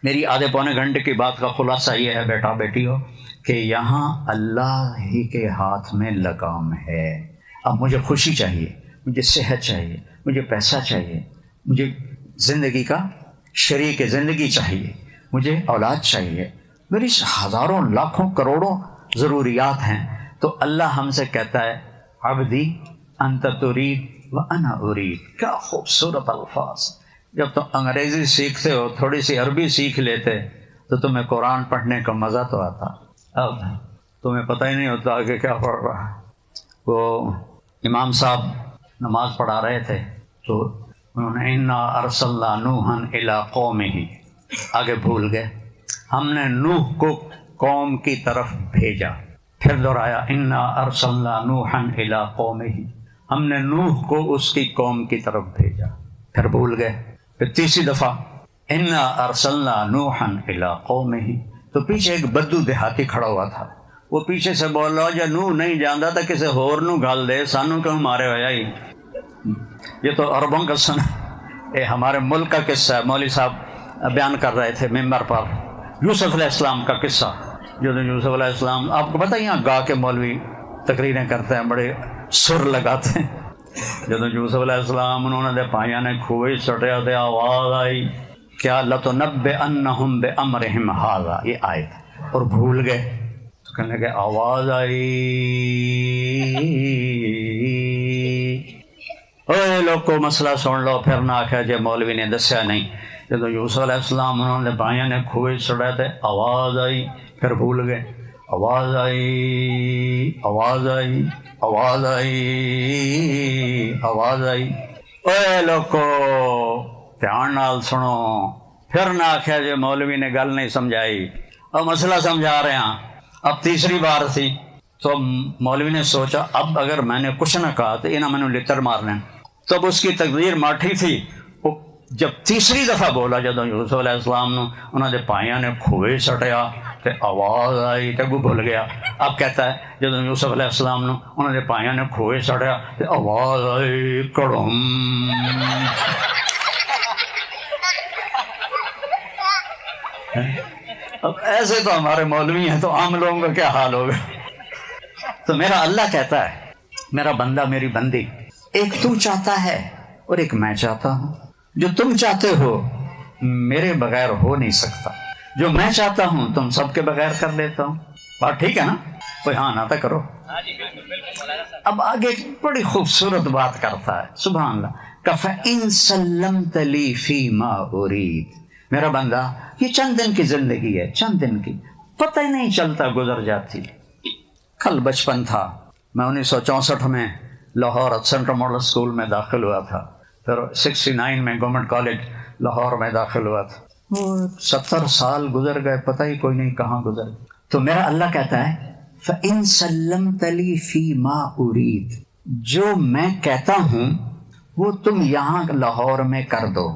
میری آدھے پونے گھنٹے کی بات کا خلاصہ یہ ہے بیٹا بیٹی ہو کہ یہاں اللہ ہی کے ہاتھ میں لگام ہے۔ اب مجھے خوشی چاہیے، مجھے صحت چاہیے، مجھے پیسہ چاہیے، مجھے زندگی کا شریک زندگی چاہیے، مجھے اولاد چاہیے، میری ہزاروں لاکھوں کروڑوں ضروریات ہیں، تو اللہ ہم سے کہتا ہے عبدی انت ترید وانا ارید۔ کیا خوبصورت الفاظ! جب تم انگریزی سیکھتے ہو، تھوڑی سی عربی سیکھ لیتے تو تمہیں قرآن پڑھنے کا مزہ تو آتا، اب تمہیں پتہ ہی نہیں ہوتا کہ کیا پڑھ رہا ہے۔ وہ امام صاحب نماز پڑھا رہے تھے تو انہوں نے انا ارسلنا نوحا الی قومہ، آگے بھول گئے، ہم نے نوح کو قوم کی طرف بھیجا، پھر دہرایا انا ارسلنا نوحا الی قومہ، ہم نے نوح کو اس کی قوم کی طرف بھیجا، پھر بھول گئے، پھر تیسری دفعہ انا ارسلنا نوحا الی قومہ، تو پیچھے ایک بدو دیہاتی کھڑا ہوا تھا، وہ پیچھے سے بول رہا جا نوح نہیں جانتا تھا کسی ہور نو گل دے، سانو کیوں مارے ہویا ہی، یہ تو عربوں کا سن، یہ ہمارے ملک کا قصہ ہے۔ مولوی صاحب بیان کر رہے تھے ممبر پر یوسف علیہ السلام کا قصہ، جو یوسف علیہ السلام، آپ کو پتہ یہاں گا کے مولوی تقریریں کرتے ہیں، بڑے سر لگاتے ہیں۔ جب یوسف علیہ السلام انہوں نے پائیاں نے کھوئے سٹیا تے آواز آئی کیا لتنبئنہم بامرہم ھذا، یہ آیت، اور بھول گئے تو کہنے لگے آواز آئی اے لوگو مسئلہ سن لو، پھر نہ آکھا جے مولوی نے دسیا نہیں۔ جب یوسف علیہ السلام انہوں نے بھائیوں نے کھوئے سڑے تھے، آواز آئی، پھر بھول گئے، آواز آئی، آواز آئی، آواز آئی، آواز آئی، اے لوگو دھیان نال سنو، پھر نہ آکھیا جے مولوی نے گل نہیں سمجھائی، اور مسئلہ سمجھا رہے ہیں۔ اب تیسری بار تھی تو مولوی نے سوچا اب اگر میں نے کچھ نہ کہا تو انہاں میں لتر مارنے، تب اس کی تقدیر ماٹھی تھی۔ جب تیسری دفعہ بولا جب یوسف علیہ السلام نے انہوں نے پائیاں نے کھوئے سٹیا تو آواز آئی تو وہ بھول گیا۔ اب کہتا ہے جب یوسف علیہ السلام نے انہوں نے پائیاں نے کھوئے سٹیا تو آواز آئی کڑم۔ اب ایسے تو ہمارے مولوی ہیں، تو عام لوگوں کا کیا حال ہوگا؟ تو میرا اللہ کہتا ہے میرا بندہ میری بندی، ایک تو چاہتا ہے اور ایک میں چاہتا ہوں، جو تم چاہتے ہو میرے بغیر ہو نہیں سکتا، جو میں چاہتا ہوں تم سب کے بغیر کر لیتا ہوں۔ بات ٹھیک ہے نا؟ کوئی ہاں نہ کرو۔ اب آگے بڑی خوبصورت بات کرتا ہے، سبحان اللہ، فَإِن سَلَّمْتَ لِي فِي مَا أُرِيدُ، میرا بندہ یہ چند دن کی زندگی ہے، چند دن کی، پتہ ہی نہیں چلتا گزر جاتی۔ کل بچپن تھا، میں 1964 میں لاہور سینٹرل ماڈل اسکول میں داخل ہوا تھا، پھر 69 میں گورنمنٹ کالج لاہور میں داخل ہوا تھا، 70 سال گزر گئے، پتہ ہی کوئی نہیں کہاں گزر گئے۔ تو میرا اللہ کہتا ہے فَإِن سَلَّمْتَ لِي فِي مَا أُرِيدُ، جو میں کہتا ہوں وہ تم یہاں لاہور میں کر دو،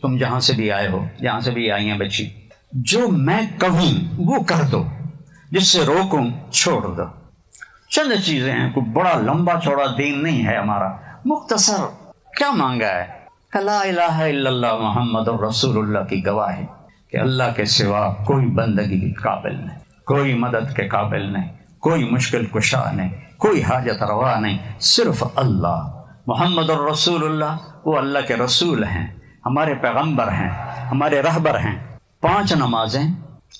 تم جہاں سے بھی آئے ہو، جہاں سے بھی آئی ہیں بچی، جو میں کہوں وہ کر دو، جس سے روکوں چھوڑ دو۔ چند چیزیں ہیں، کوئی بڑا لمبا چوڑا دین نہیں ہے ہمارا، مختصر کیا مانگا ہے کہ لا الہ الا اللہ محمد رسول اللہ کی گواہی کہ اللہ کے سوا کوئی بندگی کے قابل نہیں، کوئی مدد کے قابل نہیں، کوئی مشکل کشا نہیں، کوئی حاجت روا نہیں، صرف اللہ محمد الرسول اللہ، وہ اللہ کے رسول ہیں، ہمارے پیغمبر ہیں، ہمارے رہبر ہیں۔ 5 نمازیں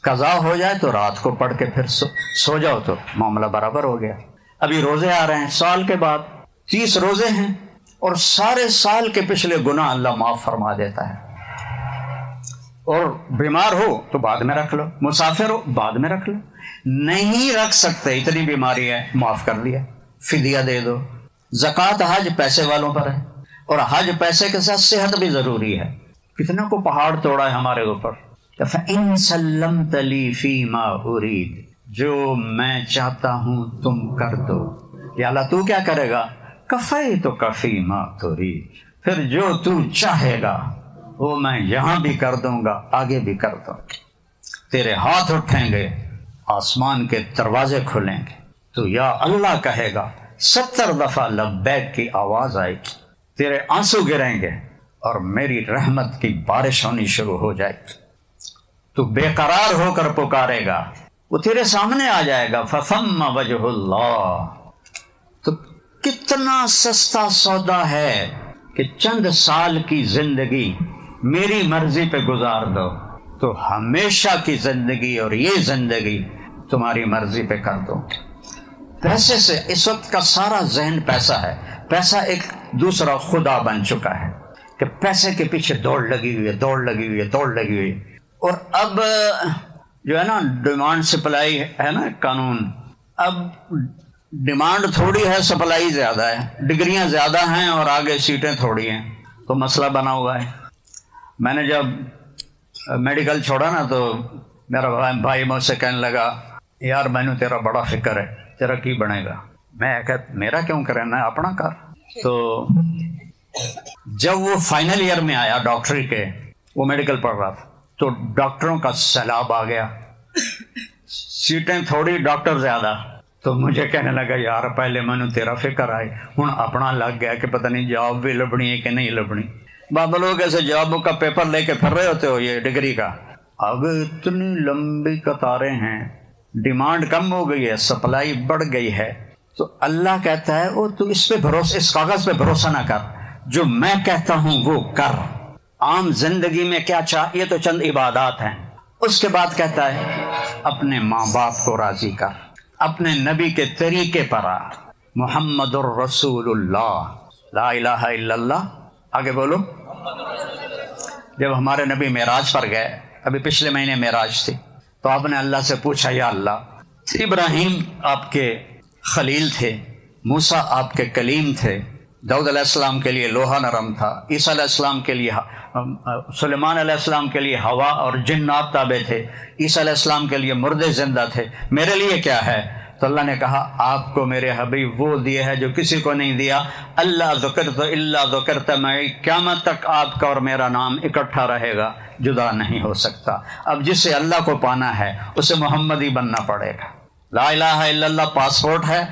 قضا ہو جائے تو رات کو پڑھ کے پھر سو جاؤ تو معاملہ برابر ہو گیا۔ ابھی روزے آ رہے ہیں، سال کے بعد 30 روزے ہیں، اور سارے سال کے پچھلے گناہ اللہ معاف فرما دیتا ہے۔ اور بیمار ہو تو بعد میں رکھ لو، مسافر ہو بعد میں رکھ لو، نہیں رکھ سکتے اتنی بیماری ہے معاف کر دیا، فدیہ دے دو۔ زکوٰۃ حج پیسے والوں پر ہے، اور حج پیسے کے ساتھ صحت بھی ضروری ہے۔ کتنا کو پہاڑ توڑا ہے ہمارے اوپر۔ فَإِن سَلَّمْتَ لِي فِي مَا أُرِيدُ، جو میں چاہتا ہوں تم کر دو۔ یا اللہ تو کیا کرے گا؟ کَفَیْتُکَ فِی مَا تُرِیدُ، پھر جو تو چاہے گا وہ میں یہاں بھی کر دوں گا، آگے بھی کر دوں گا۔ تیرے ہاتھ اٹھیں گے، آسمان کے دروازے کھلیں گے، تو یا اللہ کہے گا، 70 دفعہ لبیک کی آواز آئے گی، تیرے آنسو گریں گے اور میری رحمت کی بارش ہونی شروع ہو جائے گی، تو بے قرار ہو کر پکارے گا، وہ تیرے سامنے آ جائے گا۔ فَثَمَّ وَجْهُ اللَّهِ، تو کتنا سستا سودا ہے کہ چند سال کی زندگی میری مرضی پہ گزار دو تو ہمیشہ کی زندگی اور یہ زندگی تمہاری مرضی پہ کر دو. پیسے سے اس وقت کا سارا ذہن پیسہ ہے. پیسہ ایک دوسرا خدا بن چکا ہے کہ پیسے کے پیچھے دوڑ لگی ہوئی ہے. اور اب جو ہے نا ڈیمانڈ سپلائی ہے نا قانون، اب ڈیمانڈ تھوڑی ہے، سپلائی زیادہ ہے، ڈگریاں زیادہ ہیں اور آگے سیٹیں تھوڑی ہیں، تو مسئلہ بنا ہوا ہے. میں نے جب میڈیکل چھوڑا نا تو میرا بھائی مجھ سے کہنے لگا یار میں نے تیرا بڑا فکر ہے، تیرا کی بنے گا. میں کہتا میرا کیوں کرے، میں اپنا کر. تو جب وہ فائنل ایئر میں آیا ڈاکٹری کے، وہ میڈیکل پڑھ رہا تھا، تو ڈاکٹروں کا سیلاب آ گیا، سیٹیں تھوڑی ڈاکٹر زیادہ. تو مجھے کہنے لگا یار پہلے میں نے تیرا فکر آئی، ہوں اپنا لگ گیا کہ پتہ نہیں جاب بھی لبنی ہے کہ نہیں لبنی. بابا لوگ ایسے جابوں کا پیپر لے کے پھر رہے ہوتے ہو یہ ڈگری کا. اب اتنی لمبی قطاریں ہیں، ڈیمانڈ کم ہو گئی ہے، سپلائی بڑھ گئی ہے. تو اللہ کہتا ہے او تو اس پہ بھروسہ، اس کاغذ پہ بھروسہ نہ کر، جو میں کہتا ہوں وہ کر. عام زندگی میں کیا چاہ، یہ تو چند عبادات ہیں. اس کے بعد کہتا ہے اپنے ماں باپ کو راضی کر، اپنے نبی کے طریقے پر آ. محمد الرسول اللہ، لا الہ الا اللہ. آگے بولو. جب ہمارے نبی معراج پر گئے، ابھی پچھلے مہینے معراج تھی، تو آپ نے اللہ سے پوچھا یا اللہ ابراہیم آپ کے خلیل تھے، موسیٰ آپ کے کلیم تھے، داؤد علیہ السلام کے لیے لوہا نرم تھا، عیسیٰ علیہ السلام کے لیے، سلیمان علیہ السلام کے لیے ہوا اور جنات تابع تھے، عیسیٰ علیہ السلام کے لیے مردے زندہ تھے، میرے لیے کیا ہے؟ تو اللہ نے کہا آپ کو میرے حبیب وہ دیے ہے جو کسی کو نہیں دیا. اللہ ذکرت الا ذکرت معی، قیامت تک آپ کا اور میرا نام اکٹھا رہے گا، جدا نہیں ہو سکتا. اب جسے اللہ کو پانا ہے اسے محمدی بننا پڑے گا. لا الہ الا اللہ پاسپورٹ ہے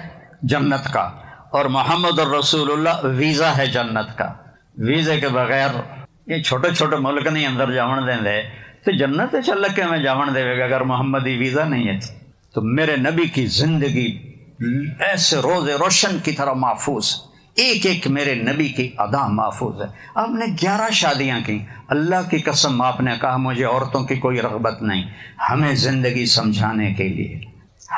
جنت کا، اور محمد الرسول اللہ ویزا ہے جنت کا. ویزے کے بغیر یہ چھوٹے چھوٹے ملک نہیں اندر جاون دیں دے تو جنت چل کے میں جاون دے گا اگر محمدی ویزا نہیں ہے. تو میرے نبی کی زندگی ایسے روز روشن کی طرح محفوظ، ایک ایک میرے نبی کی ادا محفوظ ہے. آپ نے 11 شادیاں کی، اللہ کی قسم آپ نے کہا مجھے عورتوں کی کوئی رغبت نہیں. ہمیں زندگی سمجھانے کے لیے،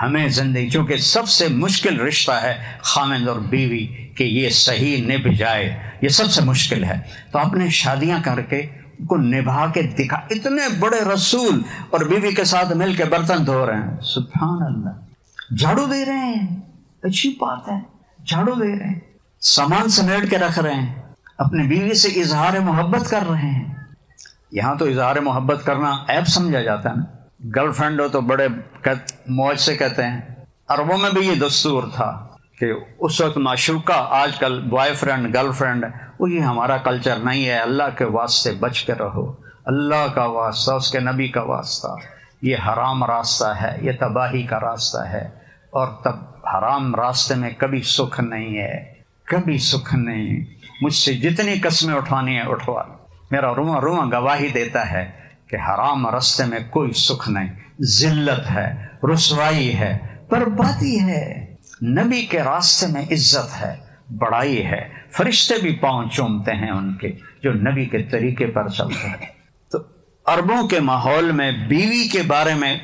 ہمیں زندگی، چونکہ سب سے مشکل رشتہ ہے خاوند اور بیوی کہ یہ صحیح نبھ جائے، یہ سب سے مشکل ہے. تو آپ نے شادیاں کر کے کو نبھا کے دکھا. اتنے بڑے رسول اور بیوی کے ساتھ مل کے برتن دھو رہے ہیں، سبحان اللہ، جھاڑو دے رہے ہیں، اچھی بات ہے، جھاڑو دے رہے ہیں، سامان سمیٹ کے رکھ رہے ہیں، اپنی بیوی سے اظہار محبت کر رہے ہیں. یہاں تو اظہار محبت کرنا عیب سمجھا جاتا ہے نا. گرل فرینڈ ہو تو بڑے موج سے کہتے ہیں. عربوں میں بھی یہ دستور تھا کہ اس وقت معشوقہ، آج کل بوائے فرینڈ گرل فرینڈ، وہ یہ ہمارا کلچر نہیں ہے. اللہ کے واسطے بچ کے رہو، اللہ کا واسطہ، اس کے نبی کا واسطہ. یہ حرام راستہ ہے، یہ تباہی کا راستہ ہے، اور تب حرام راستے میں کبھی سکھ نہیں ہے، کبھی سکھ نہیں. مجھ سے جتنی قسمیں اٹھوانی ہے اٹھوا. میرا رواں رواں گواہی دیتا ہے کہ حرام راستے میں کوئی سکھ نہیں، ذلت ہے، رسوائی ہے، بربادی ہے. نبی کے راستے میں عزت ہے، بڑائی ہے. فرشتے بھی پاؤں چومتے ہیں ان کے جو نبی کے طریقے پر چلتے ہیں. تو عربوں کے ماحول میں بیوی کے بارے میں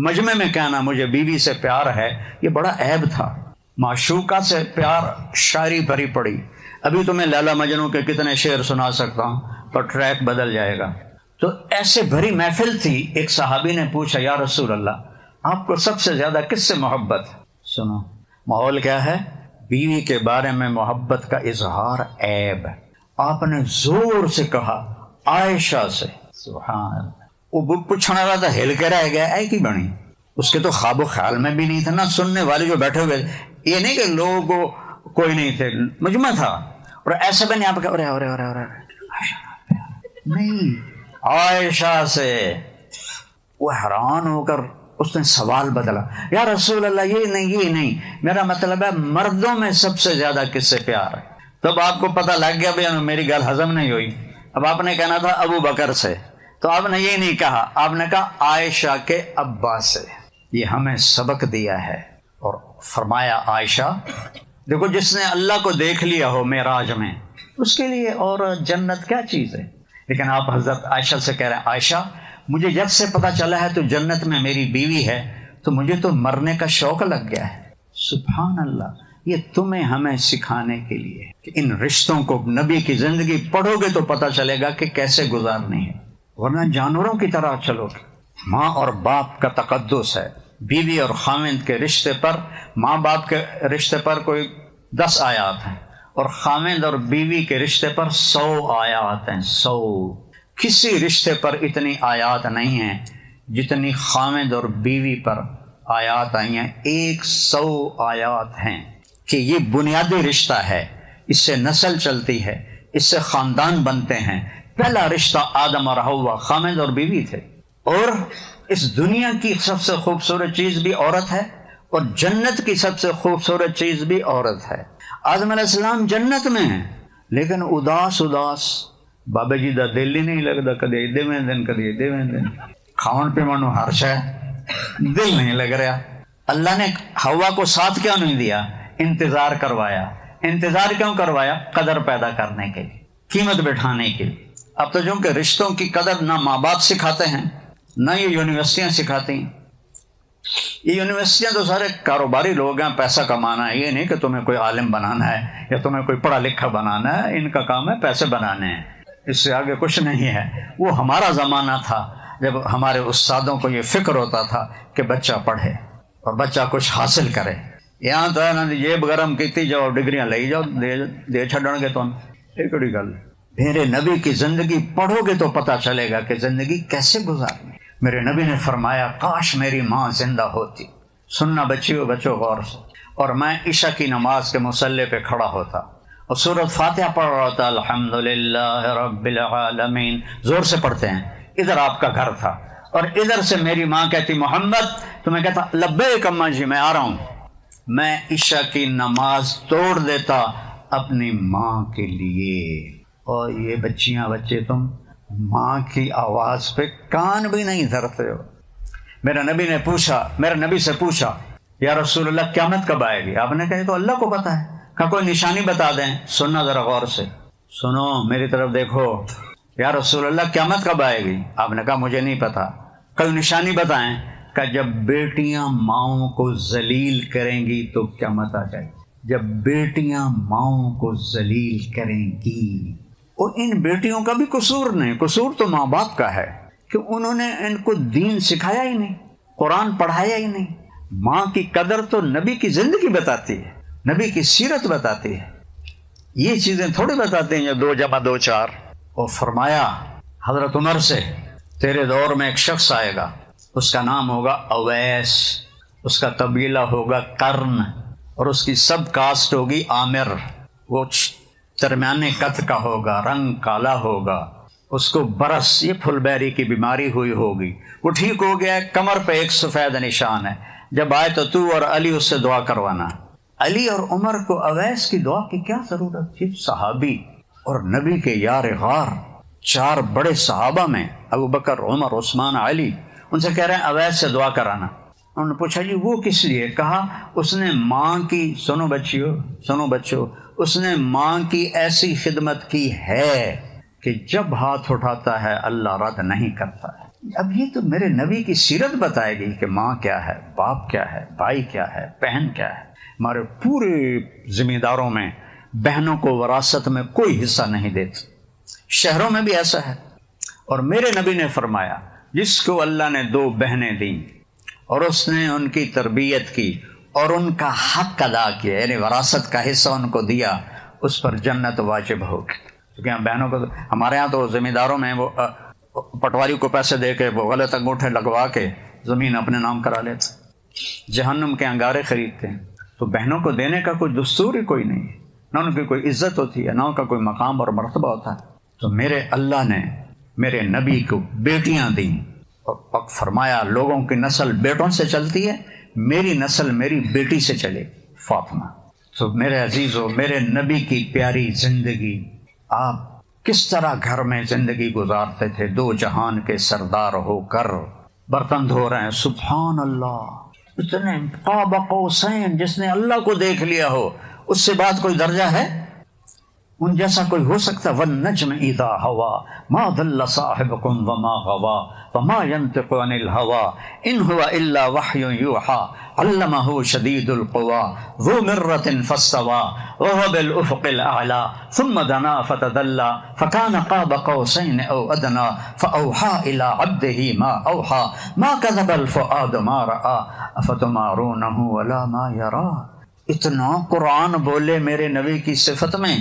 مجمع میں کہنا مجھے بیوی سے پیار ہے، یہ بڑا عیب تھا. معشوقہ سے پیار شاعری بھری پڑی. ابھی تو میں لیلا مجنوں کے کتنے شعر سنا سکتا ہوں پر ٹریک بدل جائے گا. تو ایسے بھری محفل تھی. ایک صحابی نے پوچھا یا رسول اللہ آپ کو سب سے زیادہ کس سے محبت؟ سنو ماحول کیا ہے، بیوی کے بارے میں محبت کا اظہار عیب. آپ نے زور سے کہا عائشہ سے. سبحان اللہ. وہ پوچھنے والا تھا ہل کے رہ گیا، اے کی بنی، اس کے تو خواب و خیال میں بھی نہیں تھا. نہ سننے والے جو بیٹھے ہوئے، یہ نہیں کہ لوگوں کوئی نہیں تھے، مجمع تھا. اور ایسا بھی نہیں آپ کا نہیں، عائشہ سے. وہ حیران ہو کر اس نے سوال بدلا، یا رسول اللہ یہ نہیں، میرا مطلب ہے مردوں میں سب سے زیادہ کس سے پیار ہے. تب آپ کو پتہ لگ گیا بھائی میری گل ہضم نہیں ہوئی. اب آپ نے کہنا تھا ابو بکر سے، تو آپ نے یہ نہیں کہا، آپ نے کہا عائشہ کے ابا سے. یہ ہمیں سبق دیا ہے. اور فرمایا عائشہ دیکھو جس نے اللہ کو دیکھ لیا ہو معراج میں، اس کے لیے اور جنت کیا چیز ہے. لیکن آپ حضرت عائشہ سے کہہ رہے ہیں عائشہ مجھے جب سے پتہ چلا ہے تو جنت میں میری بیوی ہے تو مجھے تو مرنے کا شوق لگ گیا ہے۔ سبحان اللہ، یہ تمہیں ہمیں سکھانے کے لیے کہ ان رشتوں کو نبی کی زندگی پڑھو گے تو پتہ چلے گا کہ کیسے گزارنی ہے، ورنہ جانوروں کی طرح چلو گے۔ ماں اور باپ کا تقدس ہے، بیوی اور خاوند کے رشتے پر، ماں باپ کے رشتے پر کوئی 10 آیات ہیں اور خاوند اور بیوی کے رشتے پر 100 آیات ہیں۔ 100 کسی رشتے پر اتنی آیات نہیں ہیں جتنی خاوند اور بیوی پر آیات آئی ہیں۔ 100 آیات ہیں کہ یہ بنیادی رشتہ ہے، اس سے نسل چلتی ہے، اس سے خاندان بنتے ہیں۔ پہلا رشتہ آدم اور حوا خاوند اور بیوی تھے، اور اس دنیا کی سب سے خوبصورت چیز بھی عورت ہے اور جنت کی سب سے خوبصورت چیز بھی عورت ہے۔ آدم علیہ السلام جنت میں ہیں لیکن اداس بابا جی دا دل ہی نہیں لگتا، کدی ایدے میں دن کدی ایدے میں دن، کھاؤن پیمن ہر شے دل نہیں لگ رہا۔ اللہ نے حوا کو ساتھ کیوں نہیں دیا؟ انتظار کروایا۔ انتظار کیوں کروایا؟ قدر پیدا کرنے کے لیے، قیمت بٹھانے کے لیے۔ اب تو چونکہ رشتوں کی قدر نہ ماں باپ سکھاتے ہیں نہ یہ یونیورسٹیاں سکھاتی ہیں۔ یہ یونیورسٹیاں تو سارے کاروباری لوگ ہیں، پیسہ کمانا ہے، یہ نہیں کہ تمہیں کوئی عالم بنانا ہے یا تمہیں کوئی پڑھا لکھا بنانا ہے۔ ان کا کام ہے پیسے بنانے ہیں، اس سے آگے کچھ نہیں ہے۔ وہ ہمارا زمانہ تھا جب ہمارے استادوں کو یہ فکر ہوتا تھا کہ بچہ پڑھے اور بچہ کچھ حاصل کرے۔ یہاں تو ہے جیب گرم کیتی جاؤ، ڈگریاں لے جاؤ، دے چھڑن گے تم، یہ کڑی گل۔ میرے نبی کی زندگی پڑھو گے تو پتہ چلے گا کہ زندگی کیسے گزارنی۔ میرے نبی نے فرمایا کاش میری ماں زندہ ہوتی۔ سننا بچیو، بچو غور سے، اور میں عشاء کی نماز کے مصلی پہ کھڑا ہوتا اور سورۃ فاتحہ پڑھ رہا ہوتا، الحمدللہ رب العالمین، زور سے پڑھتے ہیں۔ ادھر آپ کا گھر تھا اور ادھر سے میری ماں کہتی محمد، تو میں کہتا لبیک اماں جی، میں آ رہا ہوں۔ میں عشاء کی نماز توڑ دیتا اپنی ماں کے لیے۔ اور یہ بچیاں بچے تم ماں کی آواز پہ کان بھی نہیں دھرتے ہو۔ میرے نبی سے پوچھا یا رسول اللہ قیامت کب آئے گی؟ آپ نے کہا تو اللہ کو پتا ہے۔ کہا کوئی نشانی بتا دیں۔ سننا ذرا غور سے، سنو میری طرف دیکھو، یا رسول اللہ قیامت کب آئے گی؟ آپ نے کہا مجھے نہیں پتا۔ کوئی نشانی بتائیں۔ کہ جب بیٹیاں ماؤں کو ذلیل کریں گی تو قیامت آ جائے گی۔ جب بیٹیاں ماؤں کو ذلیل کریں گی، اور ان بیٹیوں کا بھی قصور نہیں، قصور تو ماں باپ کا ہے کہ انہوں نے ان کو دین سکھایا ہی نہیں، قرآن پڑھایا ہی نہیں۔ ماں کی قدر تو نبی کی زندگی بتاتی ہے، نبی کی سیرت بتاتی ہے، یہ چیزیں تھوڑی بتاتے ہیں یا 2 + 2 = 4۔ اور فرمایا حضرت عمر سے تیرے دور میں ایک شخص آئے گا، اس کا نام ہوگا اویس، اس کا قبیلہ ہوگا قرن، اور اس کی سب کاسٹ ہوگی عامر۔ وہ درمیانے قد کا ہوگا، رنگ کالا ہوگا، اس کو برس، یہ پھل بیری کی بیماری ہوئی ہوگی، وہ ٹھیک ہو گیا ہے، کمر پہ ایک سفید نشان ہے۔ جب آئے تو اور علی اس سے دعا کروانا۔ علی اور عمر کو اویس کی دعا کی کیا ضرورت تھی؟ صحابی اور نبی کے یار غار، 4 بڑے صحابہ میں ابو بکر، عمر، عثمان، علی، ان سے کہہ رہے ہیں اویس سے دعا کرانا۔ انہوں نے پوچھا جی وہ کس لیے؟ کہا اس نے ماں کی، سنو بچو، اس نے ماں کی ایسی خدمت کی ہے کہ جب ہاتھ اٹھاتا ہے اللہ رد نہیں کرتا ہے۔ اب یہ تو میرے نبی کی سیرت بتائے گی کہ ماں کیا ہے، باپ کیا ہے، بھائی کیا ہے، بہن کیا ہے۔ ہمارے پورے ذمہ داروں میں بہنوں کو وراثت میں کوئی حصہ نہیں دیتے، شہروں میں بھی ایسا ہے۔ اور میرے نبی نے فرمایا جس کو اللہ نے 2 بہنیں دیں اور اس نے ان کی تربیت کی اور ان کا حق ادا کیا، یعنی وراثت کا حصہ ان کو دیا، اس پر جنت واجب ہوگی۔ کیونکہ ہم بہنوں کو، ہمارے ہاں تو ذمہ داروں میں وہ پٹواری کو پیسے دے کے وہ غلط انگوٹھے لگوا کے زمین اپنے نام کرا لیتے، جہنم کے انگارے خریدتے ہیں۔ تو بہنوں کو دینے کا کوئی دستور ہی کوئی نہیں ہے، نہ ان کی کوئی عزت ہوتی ہے، نہ ان کا کوئی مقام اور مرتبہ ہوتا ہے۔ تو میرے اللہ نے میرے نبی کو بیٹیاں دیں اور فرمایا لوگوں کی نسل بیٹوں سے چلتی ہے، میری نسل میری بیٹی سے چلے، فاطمہ۔ تو میرے عزیزو، میرے نبی کی پیاری زندگی، آپ کس طرح گھر میں زندگی گزارتے تھے 2 جہان کے سردار ہو کر، برتن دھو رہے ہیں، سبحان اللہ، اتنے قاب قوسین، جس نے اللہ کو دیکھ لیا ہو اس سے بات کوئی درجہ ہے؟ ان جیسا کوئی ہو سکتا؟ والنجم اذا ہوا ما ضل صاحبکم وما غوا وما ينطق عن الهوى ان هو الا وحی یوحى علمہ شدید القوى ذو مرة فاستوى وهو بالافق الاعلى ثم دنا فتدلى فكان قاب قوسين او ادنى فاوحى الى عبده ما اوحى ما كذب الفؤاد ما راى افتمارونه ولا ما يرى۔ اتنا قرآن بولے میرے نبی کی صفت میں،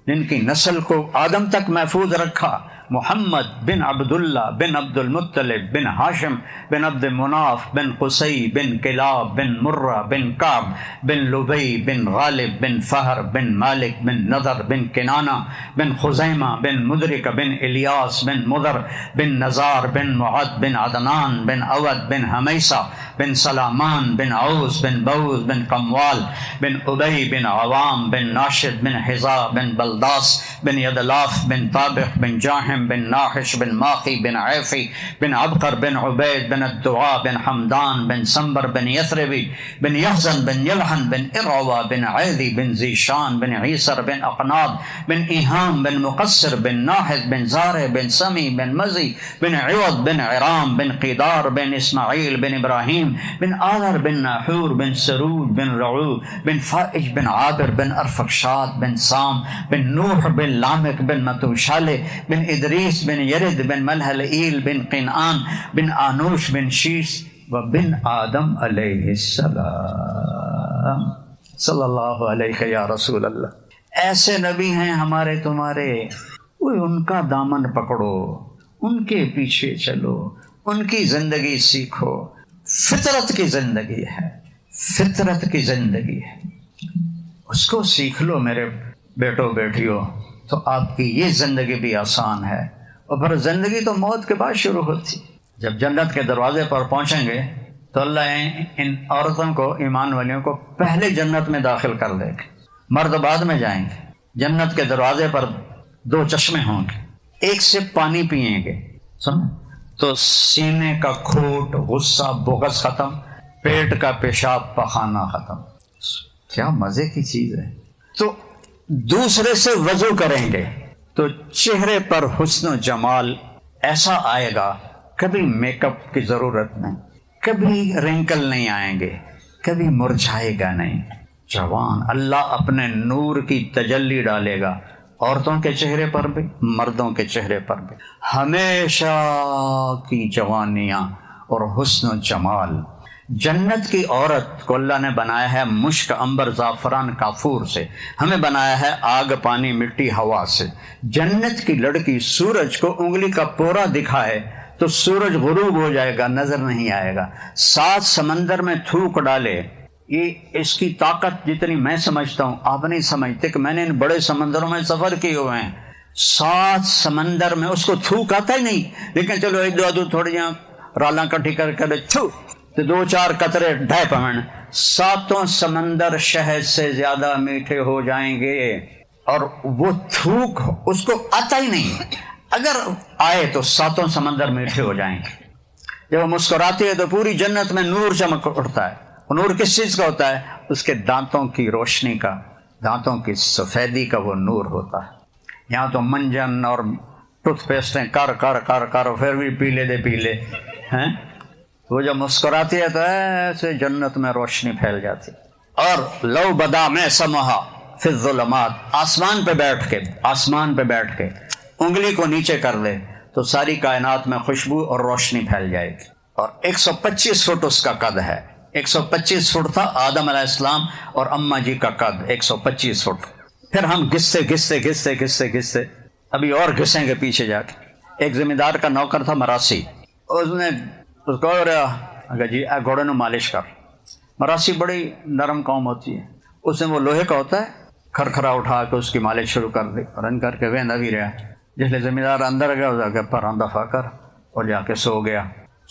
جن کی نسل کو آدم تک محفوظ رکھا، محمد بن عبداللہ بن عبد المطلب بن ہاشم بن عبد مناف بن قصی بن کلاب بن مرہ بن کعب بن لبی بن غالب بن فہر بن مالک بن نضر بن کنانہ بن خزیمہ بن مدرک بن الیاس بن مضر بن نزار بن معد بن عدنان بن اود بن حمیسہ بن سلامان بن عوس بن بوز بن قموال بن ابی بن عوام بن ناشد بن حزا بن بلداس بن یدلاف بن طابق بن جاہم بن ناحش بن ماخی بن عیفی بن عبقر بن عبید بن الدعاء بن حمدان بن سنبر بن یثربی بن یحزن بن یلحن بن ارعوا بن عیدی بن زیشان بن عیسر بن اقناد بن ایہام بن مقصر بن ناحد بن زارع بن سمی بن مزی بن عوض بن عرام بن قیدار بن اسماعیل بن ابراہیم بن آذر بن ناحور بن سرود بن رعو بن فائج بن عابر بن ارفقشاد بن سام بن نوح بن لامک بن متوشالہ بن ادریس بن یرد بن ملحلئیل بن قنعان بن آنوش بن شیش و بن آدم علیہ السلام۔ صلی اللہ علیہ یا رسول اللہ۔ ایسے نبی ہیں ہمارے تمہارے، کوئی ان کا دامن پکڑو، ان کے پیچھے چلو، ان کی زندگی سیکھو۔ فطرت کی زندگی ہے، فطرت کی زندگی ہے، اس کو سیکھ لو میرے بیٹو بیٹیوں، تو آپ کی یہ زندگی بھی آسان ہے۔ اور پھر زندگی تو موت کے بعد شروع ہوتی۔ جب جنت کے دروازے پر پہنچیں گے تو اللہ ان عورتوں کو، ایمان والیوں کو پہلے جنت میں داخل کر دے گا، مرد بعد میں جائیں گے۔ جنت کے دروازے پر 2 چشمے ہوں گے، ایک سے پانی پئیں گے، سمجھ تو سینے کا کھوٹ، غصہ، بغض ختم، پیٹ کا پیشاب پخانہ ختم۔ کیا مزے کی چیز ہے۔ تو دوسرے سے وضو کریں گے تو چہرے پر حسن و جمال ایسا آئے گا، کبھی میک اپ کی ضرورت نہیں، کبھی رنکل نہیں آئیں گے، کبھی مرجھائے گا نہیں۔ جوان اللہ اپنے نور کی تجلی ڈالے گا عورتوں کے چہرے پر بھی، مردوں کے چہرے پر بھی، ہمیشہ کی جوانیاں اور حسن و جمال۔ جنت کی عورت کو اللہ نے بنایا ہے مشک، عنبر، زعفران، کافور سے، ہمیں بنایا ہے آگ، پانی، مٹی، ہوا سے۔ جنت کی لڑکی سورج کو انگلی کا پورا دکھائے تو سورج غروب ہو جائے گا، نظر نہیں آئے گا۔ 7 سمندر میں تھوک ڈالے، یہ اس کی طاقت جتنی میں سمجھتا ہوں آپ نہیں سمجھتے، کہ میں نے ان بڑے سمندروں میں سفر کیے ہوئے ہیں۔ 7 سمندر میں اس کو تھوک آتا ہی نہیں، لیکن چلو ایک دو تھوڑی رالاں کٹھی کر کے چھو تو 2-4 قطرے ڈھے پمن، 7 سمندر شہد سے زیادہ میٹھے ہو جائیں گے، اور وہ تھوک اس کو آتا ہی نہیں، اگر آئے تو 7 سمندر میٹھے ہو جائیں گے۔ جب وہ مسکراتی ہے تو پوری جنت میں نور چمک اٹھتا ہے۔ وہ نور کس چیز کا ہوتا ہے؟ اس کے دانتوں کی روشنی کا، دانتوں کی سفیدی کا وہ نور ہوتا ہے۔ یہاں تو منجن اور ٹوتھ پیسٹیں کر کر کر کر پھر بھی پیلے دے پیلے ہیں، وہ جب مسکراتی ہے تو ایسے جنت میں روشنی پھیل جاتی۔ اور لو بدا میں سمہا فی الظلمات، آسمان پہ بیٹھ کے انگلی کو نیچے کر دے تو ساری کائنات میں خوشبو اور روشنی پھیل جائے گی۔ اور 125 فٹ اس کا قد ہے، 125 فٹ تھا آدم علیہ السلام اور اماں جی کا قد 125 فٹ۔ پھر ہم گھستے ابھی اور گھسیں گے پیچھے جا کے۔ ایک زمین دار کا نوکر تھا مراسی، اس نے اس کو اگر جی گھوڑے نو مالش کر۔ مراسی بڑی نرم قوم ہوتی ہے، اس نے وہ لوہے کا ہوتا ہے، کھرکھرا اٹھا کے اس کی مالش شروع کر دی، رن کر کے ویندا بھی رہا۔ جس لئے زمین دار اندر گیا جا کے پر دفع کر اور جا کے سو گیا۔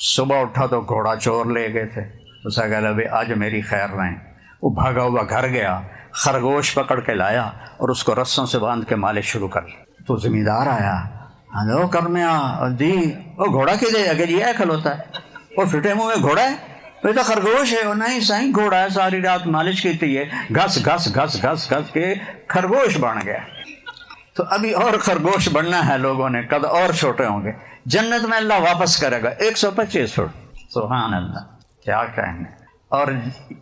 صبح اٹھا تو گھوڑا چور لے گئے تھے، اس نے کہا بھائی آج میری خیر رہیں۔ وہ بھاگا ہوا گھر گیا، خرگوش پکڑ کے لایا اور اس کو رسوں سے باندھ کے مالش شروع کر لی۔ تو زمین دار آیا، ہلو کرمیا دی وہ گھوڑا کی دے اگر یہ کھلوتا ہے، وہ فٹے منہ میں گھوڑا ہے، وہ تو خرگوش ہے۔ وہ نہیں سائیں گھوڑا ہے، ساری رات مالش کی تھی، ہے گھس گھس گھس گھس گھس کے خرگوش بن گیا۔ تو ابھی اور خرگوش بننا ہے لوگوں نے، قد اور چھوٹے ہوں گے. جنت میں اللہ واپس کرے گا 125 فٹ. سبحان اللہ، کیا کہیں گے. اور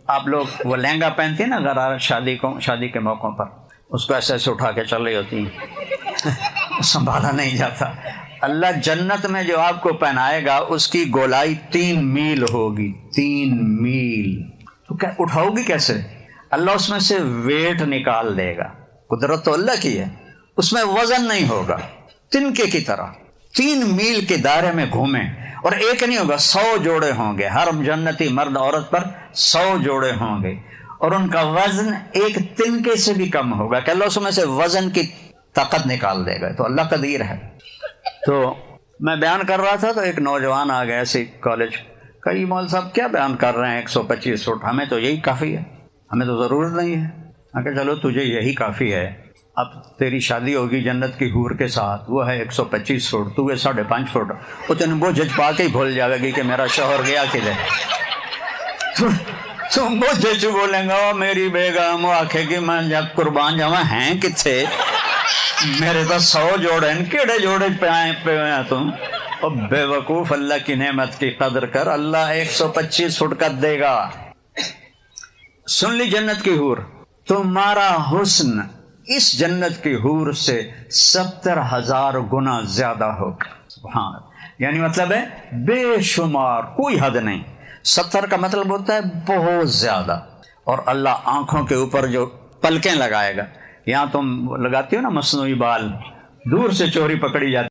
آپ لوگ وہ لہنگا پہنتی ہیں نا غرارت شادی کے موقعوں پر، اس کو ایسے ایسے اٹھا کے چل رہی ہوتی ہیں، سنبھالا نہیں جاتا. اللہ جنت میں جو آپ کو پہنائے گا اس کی گولائی 3 میل ہوگی. 3 میل. تو کیا اٹھاؤ گی کیسے؟ اللہ اس میں سے ویٹ نکال دے گا. قدرت تو اللہ کی ہے، اس میں وزن نہیں ہوگا. تنکے کی طرح 3 میل کے دائرے میں گھومیں، اور ایک نہیں ہوگا، 100 جوڑے ہوں گے. ہر جنتی مرد عورت پر 100 جوڑے ہوں گے، اور ان کا وزن ایک تنکے سے بھی کم ہوگا کہ اللہ اس میں سے وزن کی طاقت نکال دے گا. تو اللہ قدیر ہے. تو میں بیان کر رہا تھا تو ایک نوجوان آ گیا ایسے کالج، کئی مول صاحب کیا بیان کر رہے ہیں 125 فٹ، ہمیں تو یہی کافی ہے، ہمیں تو ضرورت نہیں ہے. میں کہ چلو تجھے یہی کافی ہے، اب تیری شادی ہوگی جنت کی حور کے ساتھ، وہ ہے 125 فٹ، تو ہے 5.5 فٹ. وہ تین وہ جج پا کے ہی بھول جائے گی کہ میرا شوہر گیا کدھر. تم وہ جج بولیں گا وہ میری بیگم، وہ آکھے گی میں جب قربان جاواں ہیں کتھے، میرے تو 100 جوڑے ہیں، کیڑے جوڑے پہ ہیں تم. اور بے وقوف، اللہ کی نعمت کی قدر کر، اللہ 125 فٹ کا دے گا. سن لی جنت کی حور، تمہارا حسن اس جنت کی حور سے 70,000 گنا زیادہ ہوگا. سبحان اللہ. یعنی مطلب ہے بے شمار، کوئی حد نہیں. 70 کا مطلب ہوتا ہے بہت زیادہ. اور اللہ آنکھوں کے اوپر جو پلکیں لگائے گا، یہاں تم لگاتی ہو نا مصنوعی بال، دور سے چوری پکڑی جاتی